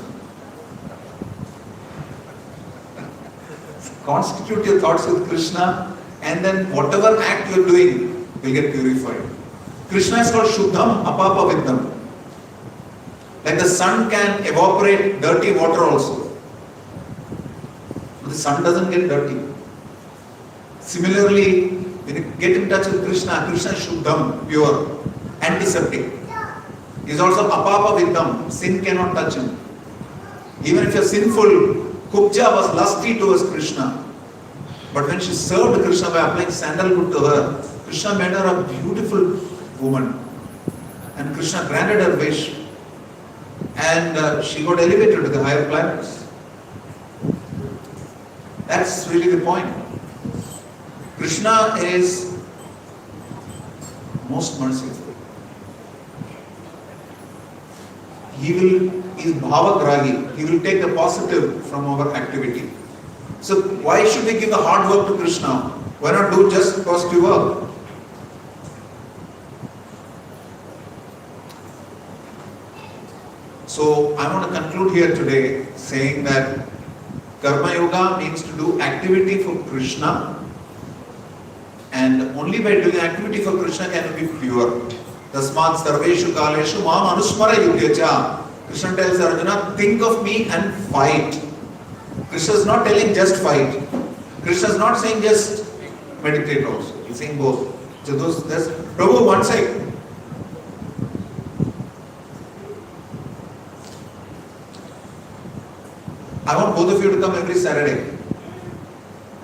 Constitute your thoughts with Krishna, and then whatever act you are doing will get purified. Krishna is called Shuddham Apapa Viddham. Like the sun can evaporate dirty water also. But the sun doesn't get dirty. Similarly, when you get in touch with Krishna, Krishna is Shuddham, pure, antiseptic. He is also Apapa Viddham. Sin cannot touch him. Even if you are sinful, Kupja was lusty towards Krishna. But when she served Krishna by applying sandalwood to her, Krishna made her a beautiful woman. And Krishna granted her wish. And she got elevated to the higher planets. That's really the point. Krishna is most merciful. He is bhavagragi. He will take the positive from our activity. So why should we give the hard work to Krishna? Why not do just positive work? So I want to conclude here today saying that Karma Yoga means to do activity for Krishna, and only by doing activity for Krishna can we be pure. Tasmat sarveshu kaleshu mam anusmara yudhyacha. Krishna tells Arjuna, think of me and fight. Krishna is not telling just fight. Krishna is not saying just meditate also. He is saying both. So that's Prabhu, one side. I want both of you to come every Saturday.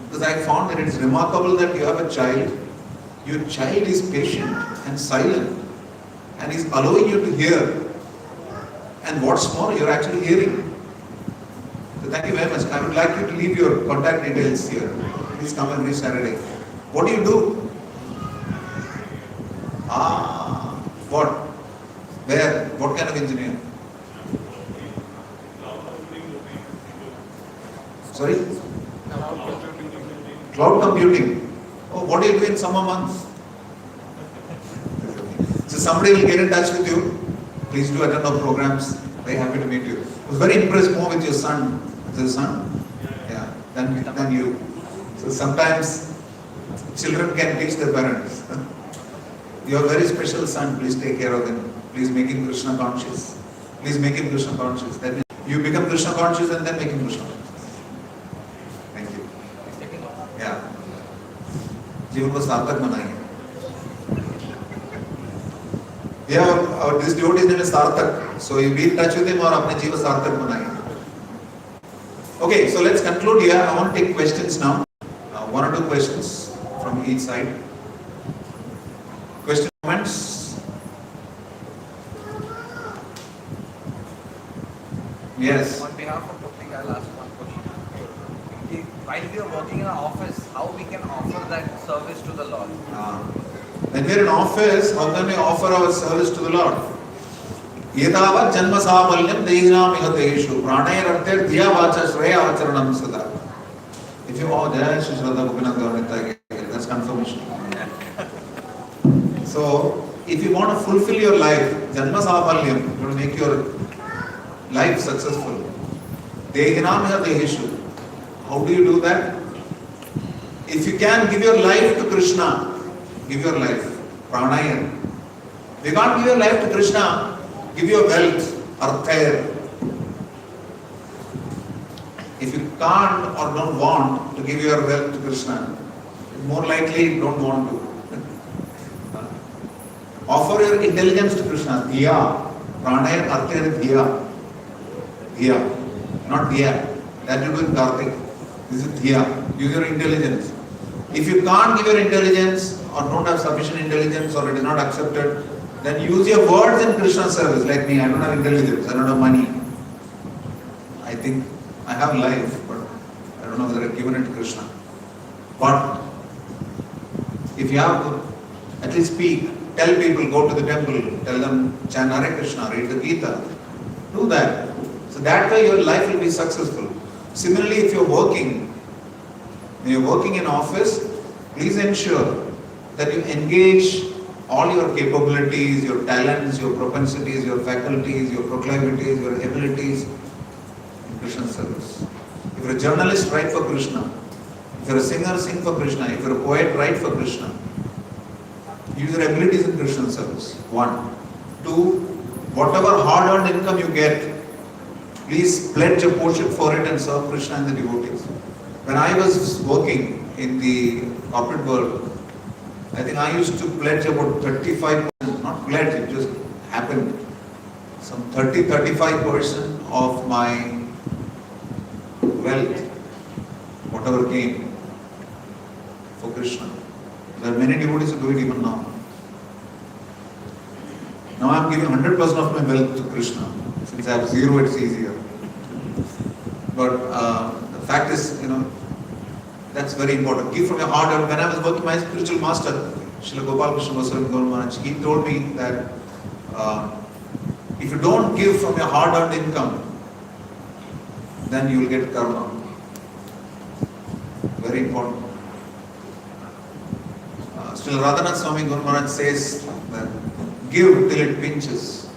Because I found that it is remarkable that you have a child. Your child is patient and silent and is allowing you to hear. And what's more, you are actually hearing. So thank you very much. I would like you to leave your contact details here. Please come every Saturday. What do you do? What? Where? What kind of engineer? Sorry? Cloud computing. Oh, what do you do in summer months? So somebody will get in touch with you. Please do attend our programs. Very happy to meet you. I was very impressed more with your son. Is your son? Yeah. Than you. So sometimes children can teach their parents. Your very special son, please take care of him. Please make him Krishna conscious. Please make him Krishna conscious. Then you become Krishna conscious and then make him Krishna conscious. Thank you. Yeah. जीवन को सार्थक बनाएंगे. Yeah, this devotee's name is Sarthak. So you be in touch with him or अपने जीवन सार्थक बनाएंगे. Okay, so let's conclude here. I want to take questions now. One or two questions from each side. Questions, comments? Yes. On behalf of the public, I'll ask one question. While we are working in an office, how we can offer that service to the Lord? When we are in office, how can we offer our service to the Lord? Yetavat janma samalyam dehinam ihateshu pranay arther diya vacha shreya acharanam sada. If you Jai Shri Shraddha Gopinath Gavanita, that's confirmation. So, if you want to fulfill your life, janma samalyam, you want to make your life successful. Dehinam ihateshu. How do you do that? If you can give your life to Krishna, give your life. Pranaya. If you can't give your life to Krishna, give your wealth, arthair. If you can't or don't want to give your wealth to Krishna, more likely don't want to. Offer your intelligence to Krishna. Dhiya. Pranaya, arthair, dhiya. Dhiya. Not dhiya. That you do in Kartik. This is dhiya. Use your intelligence. If you can't give your intelligence or don't have sufficient intelligence or it is not accepted, then use your words in Krishna's service. Like me, I don't have intelligence, I don't have money. I think I have life, but I don't know whether I've given it to Krishna. But if you have, at least speak Tell people, go to the temple, tell them, chant Hare Krishna, read the Gita. Do that. So that way your life will be successful. Similarly, if you're working, when you're working in office, please ensure that you engage all your capabilities, your talents, your propensities, your faculties, your proclivities, your abilities in Krishna service. If you're a journalist, write for Krishna. If you're a singer, sing for Krishna. If you're a poet, write for Krishna. Use your abilities in Krishna service. 1. 2. Whatever hard-earned income you get, please pledge a portion for it and serve Krishna and the devotees. When I was working in the corporate world, I think I used to pledge about 35%, not pledge, it just happened. Some 30-35% of my wealth, whatever came, for Krishna. There are many devotees who do it even now. Now I am giving 100% of my wealth to Krishna. Since I have 0, it's easier. But the fact is, that's very important. Give from your heart. And when I was working, my spiritual master, Srila Gopal Krishna Goswami Maharaj, he told me that if you don't give from your hard-earned income, then you will get karma. Very important. Srila Radhanath Swami Guru Maharaj says that give till it pinches.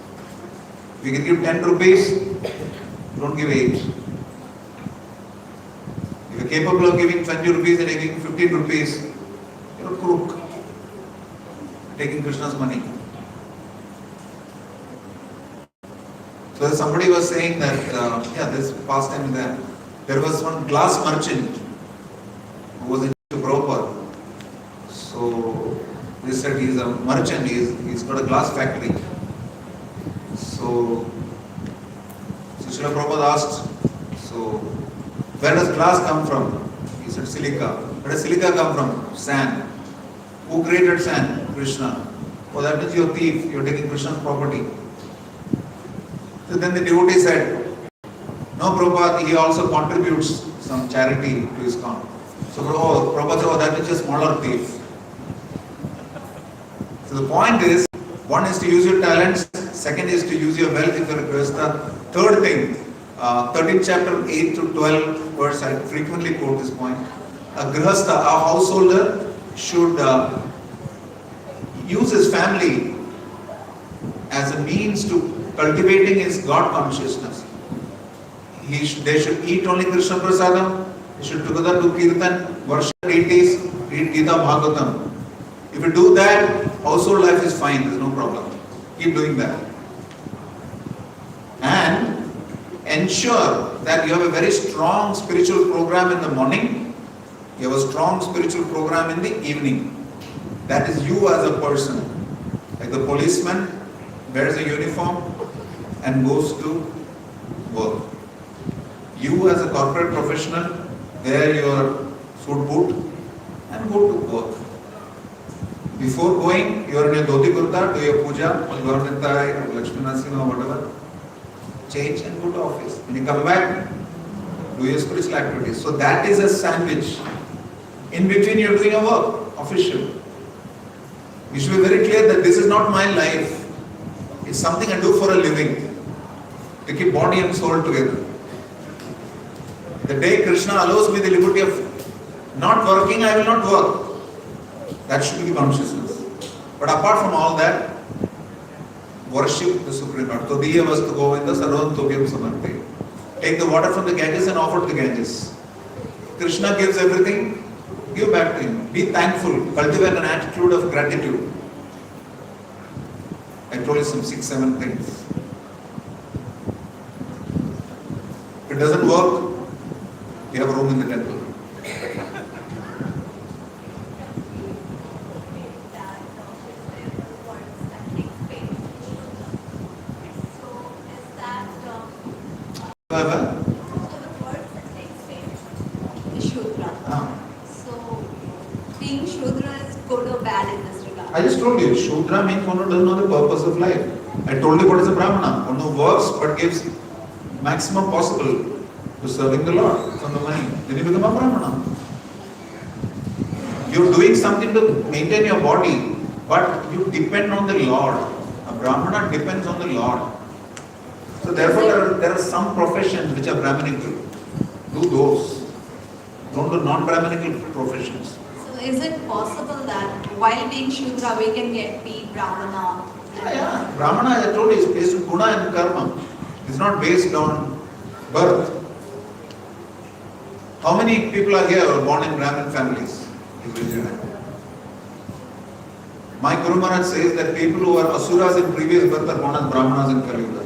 If you can give 10 rupees, don't give 8. If you're capable of giving 20 rupees and you're giving 15 rupees, you're a crook. Taking Krishna's money. So somebody was saying that, this past time there was one glass merchant who was into Prabhupada. So they said he's a merchant, he's got a glass factory. So Srila Prabhupada asked, so where does glass come from? He said silica. Where does silica come from? Sand. Who created sand? Krishna. Oh, that means you're a thief, you're taking Krishna's property. So then the devotee said, no, Prabhupada, he also contributes some charity to ISKCON. So Prabhupada said, that is a smaller thief. So the point is, one is to use your talents, second is to use your wealth if you're a grihastha. Third thing, 13th chapter 8 to 12 verse, I frequently quote this point. A grihastha, a householder, should use his family as a means to cultivating his God consciousness. They should eat only Krishna Prasadam, they should together do Kirtan, worship deities, read Gita Bhagavatam. If you do that, household life is fine, there's no problem. Keep doing that. And ensure that you have a very strong spiritual program in the morning, you have a strong spiritual program in the evening. That is you as a person. Like the policeman wears a uniform and goes to work. You as a corporate professional wear your suit boot and go to work. Before going, you are in your dhoti kurta, do your puja, government or Lakshmi Narasimha or whatever. Change and go to office. When you come back, do your spiritual activities. So that is a sandwich. In between you are doing a work, official. You should be very clear that this is not my life. It's something I do for a living. To keep body and soul together. The day Krishna allows me the liberty of not working, I will not work. That should be the consciousness. But apart from all that, worship the Supreme Lord. Todiya vastu govinda sarvam tobhyam samarte. Take the water from the Ganges and offer to the Ganges. Krishna gives everything, give back to him. Be thankful. Cultivate an attitude of gratitude. I told you some 6-7 things. If it doesn't work, you have a room in the temple. Being Shudra is good or bad in this regard? I just told you, Shudra means one who doesn't know the purpose of life. I told you what is a Brahmana, one who works but gives maximum possible to serving the Lord from the money. Then you become a Brahmana. You're doing something to maintain your body. But you depend on the Lord. A Brahmana depends on the Lord. So therefore there are some professions which are Brahminical. Do those. Don't do non-Brahminical professions. So is it possible that while being Shudra we can be Brahmana? Yeah. Brahmana, I told you, is based on guna and karma. It's not based on birth. How many people are here who are born in Brahmin families? My Guru Maharaj says that people who are asuras in previous birth are born as Brahmanas in Kali Yuga.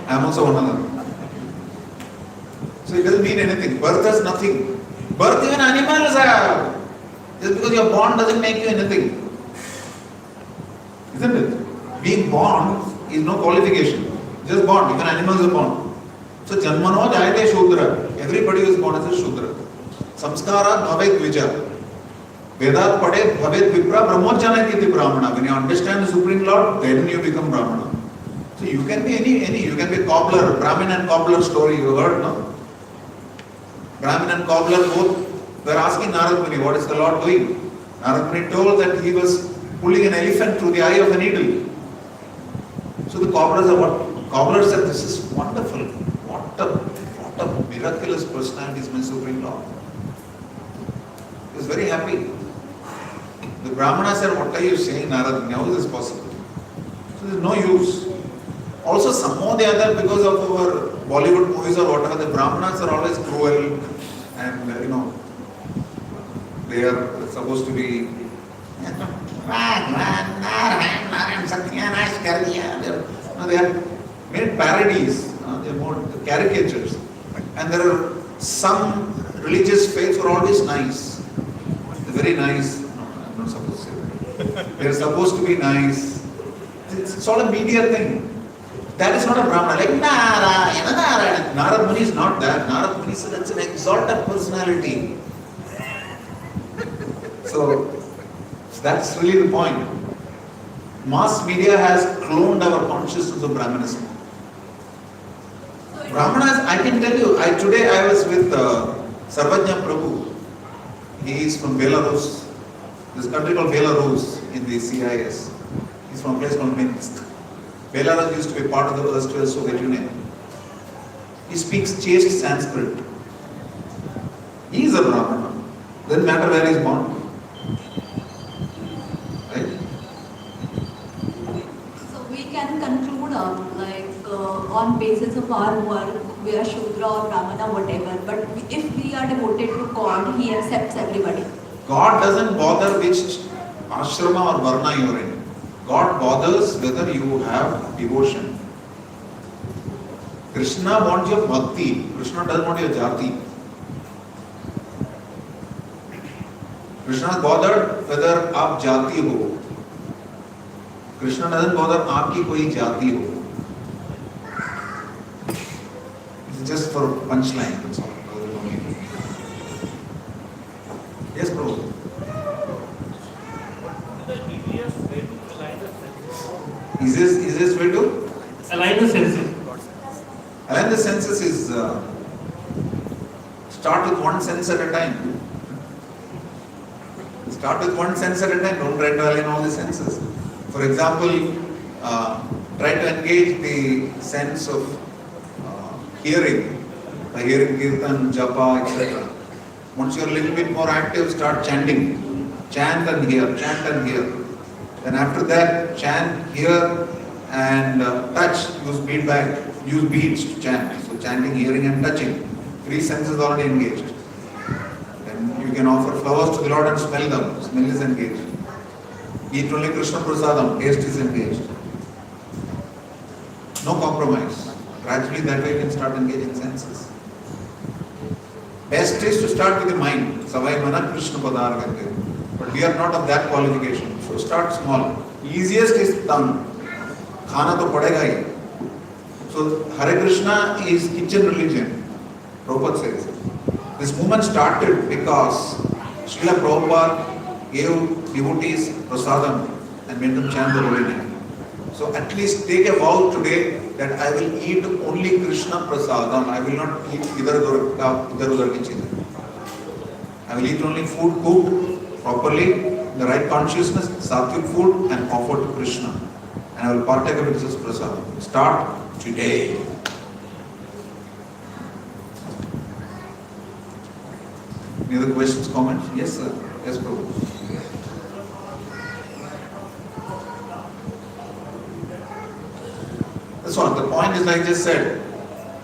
I am also one of them. So it doesn't mean anything. Birth has nothing. Birth even animals have. Just because you are born doesn't make you anything. Isn't it? Being born is no qualification. Just born. Even animals are born. So Janmano Jayate Shudra. Everybody is born as a Shudra. Samskara Bhavet Vija. Vedat Pade Bhavet Vipra Brahmojanakiti Brahmana. When you understand the Supreme Lord, then you become Brahmana. So you can be any. You can be cobbler. Brahmin and cobbler story you heard, no? Brahmin and cobbler both were asking Narad Muni, what is the Lord doing? Narad Muni told that he was pulling an elephant through the eye of a needle. So the cobblers are what? Cobblers said, this is wonderful. What a miraculous personality is my Supreme Lord. He was very happy. The Brahmana said, what are you saying, Narad Muni? How is this possible? So there is no use. Also, some or the other, because of our Bollywood movies or whatever, the Brahmanas are always cruel and, they are supposed to be they are made parodies, they are more caricatures. And there are some religious faiths who are always nice. They're very nice. No, I'm not supposed to say that. They are supposed to be nice. It's all a media thing. That is not a Brahmana. Like Narayana. Narad Muni is not that. Narad Muni said that's an exalted personality. So that's really the point. Mass media has cloned our consciousness of Brahmanism. Brahmanas, I can tell you, today I was with Sarvajna Prabhu. He is from Belarus. This country called Belarus in the CIS. He's from a place called Minsk. Belarus used to be part of the erstwhile Soviet Union. He speaks chaste Sanskrit. He is a Brahmana. Doesn't matter where he is born. Right? So we can conclude on basis of our work, we are Shudra or Brahmana, whatever. But if we are devoted to God, He accepts everybody. God doesn't bother which ashrama or varna you are in. God bothers whether you have devotion. Krishna wants your bhakti. Krishna doesn't want your jati. Krishna is bothered whether aap jati ho. Krishna doesn't bother aapki koi jati ho. It's just for punchline. That's all. Yes, Prabhu. Is this way to align the senses? Align the senses is start with one sense at a time. Start with one sense at a time. Don't try to align all the senses. For example, try to engage the sense of hearing, by hearing kirtan, japa, etc. Once you're a little bit more active, start chanting. Chant and hear, chant and hear. Then after that, chant, hear and touch. Use beats to chant. So chanting, hearing and touching. 3 senses already engaged. Then you can offer flowers to the Lord and smell them. Smell is engaged. Eat only Krishna Prasadam. Taste is engaged. No compromise. Gradually that way you can start engaging senses. Best is to start with the mind. Savai mana Krishna padar gante. But we are not of that qualification. So start small. Easiest is tongue. Khana to padega hi. So Hare Krishna is kitchen religion. Prabhupada says. This movement started because Srila Prabhupada gave devotees prasadam and made them chant the holy name. So at least take a vow today that I will eat only Krishna prasadam. I will not eat idhar udhar ki cheez. I will eat only food cooked properly, the right consciousness, sattvic food, and offer to Krishna. And I will partake of it as prasad. Start today. Any other questions, comments? Yes, sir. Yes, Prabhu. That's all. The point is, like I just said,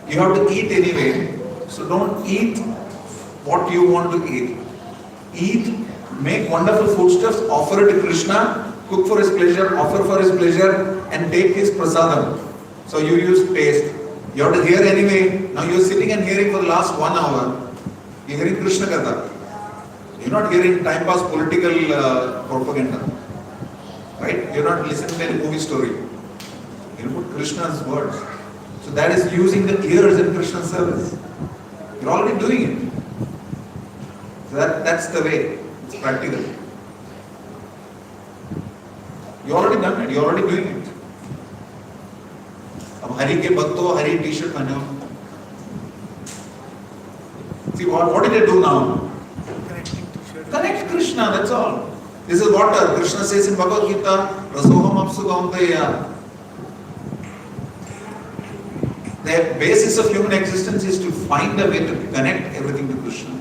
you have to eat anyway. So don't eat what you want to eat. Eat, make wonderful foodstuffs, offer it to Krishna, cook for his pleasure, offer for his pleasure, and take his prasadam. So you use taste. You have to hear anyway. Now you're sitting and hearing for the last 1 hour. You're hearing Krishna Katha. You're not hearing time pass political propaganda. Right? You're not listening to any movie story. You put Krishna's words. So that is using the ears in Krishna's service. You're already doing it. So that's the way. It's practical. You already done it. You're already doing it. अब हरि के भक्तों Hari T-shirt पहने हो. See what did I do now? Connect Krishna, that's all. This is what Krishna says in Bhagavad Gita, Rasoham Apsugam Daya. The basis of human existence is to find a way to connect everything to Krishna.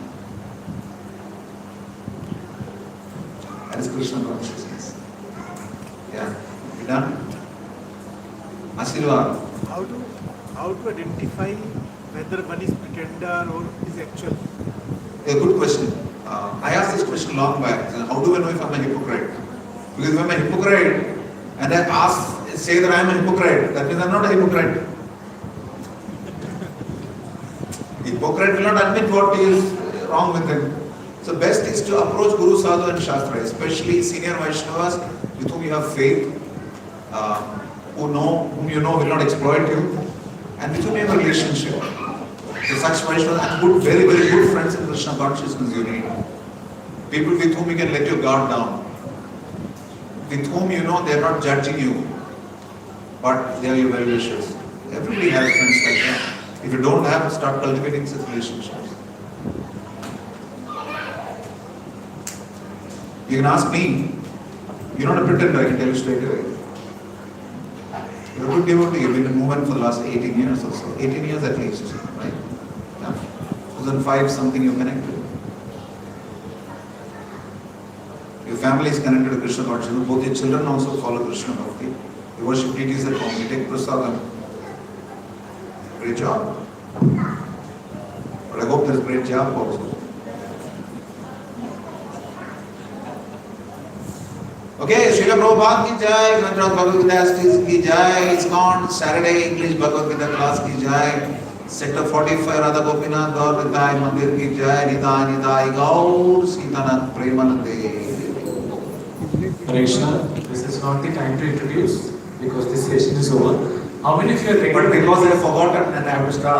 That is Krishna consciousness. Yeah. You done? Ashirvad. How to identify whether one is pretender or is actual? A good question. I asked this question long back. How do I know if I'm a hypocrite? Because if I'm a hypocrite and I say that I'm a hypocrite, that means I'm not a hypocrite. Hypocrite will not admit what is wrong with him. So best is to approach Guru, Sadhu and Shastra, especially senior Vaishnavas with whom you have faith, whom you know will not exploit you, and with whom you have a relationship. So such Vaishnavas and good, very, very good friends in Krishna consciousness you need. People with whom you can let your guard down. With whom you know they are not judging you, but they are your well-wishers. Everybody has friends like that. If you don't have, start cultivating such relationships. You can ask me, you're not a pretender, I can tell you straight away. You're a good devotee, you've been in movement for the last 18 years or so. 18 years at least, right? Yeah. 2005, something you're connected. Your family is connected to Krishna consciousness. Both your children also follow Krishna Bhakti. You worship deities at home, you take prasadam. Great job. But I hope there's great job also. Okay, Srila Prabhupada ki jai, Madras Bhagavad Gita ki jai, ISKCON Saturday English Bhagavad Gita class ki jai, Sector 45 Radha Gopinath Gaur Vidai Mandir ki jai, Nidai Nidai Gaur Sitanath Premanande. Hare Krishna, this is not the time to introduce because this session is over. How many of you are ready? But because I have forgotten and I have to start.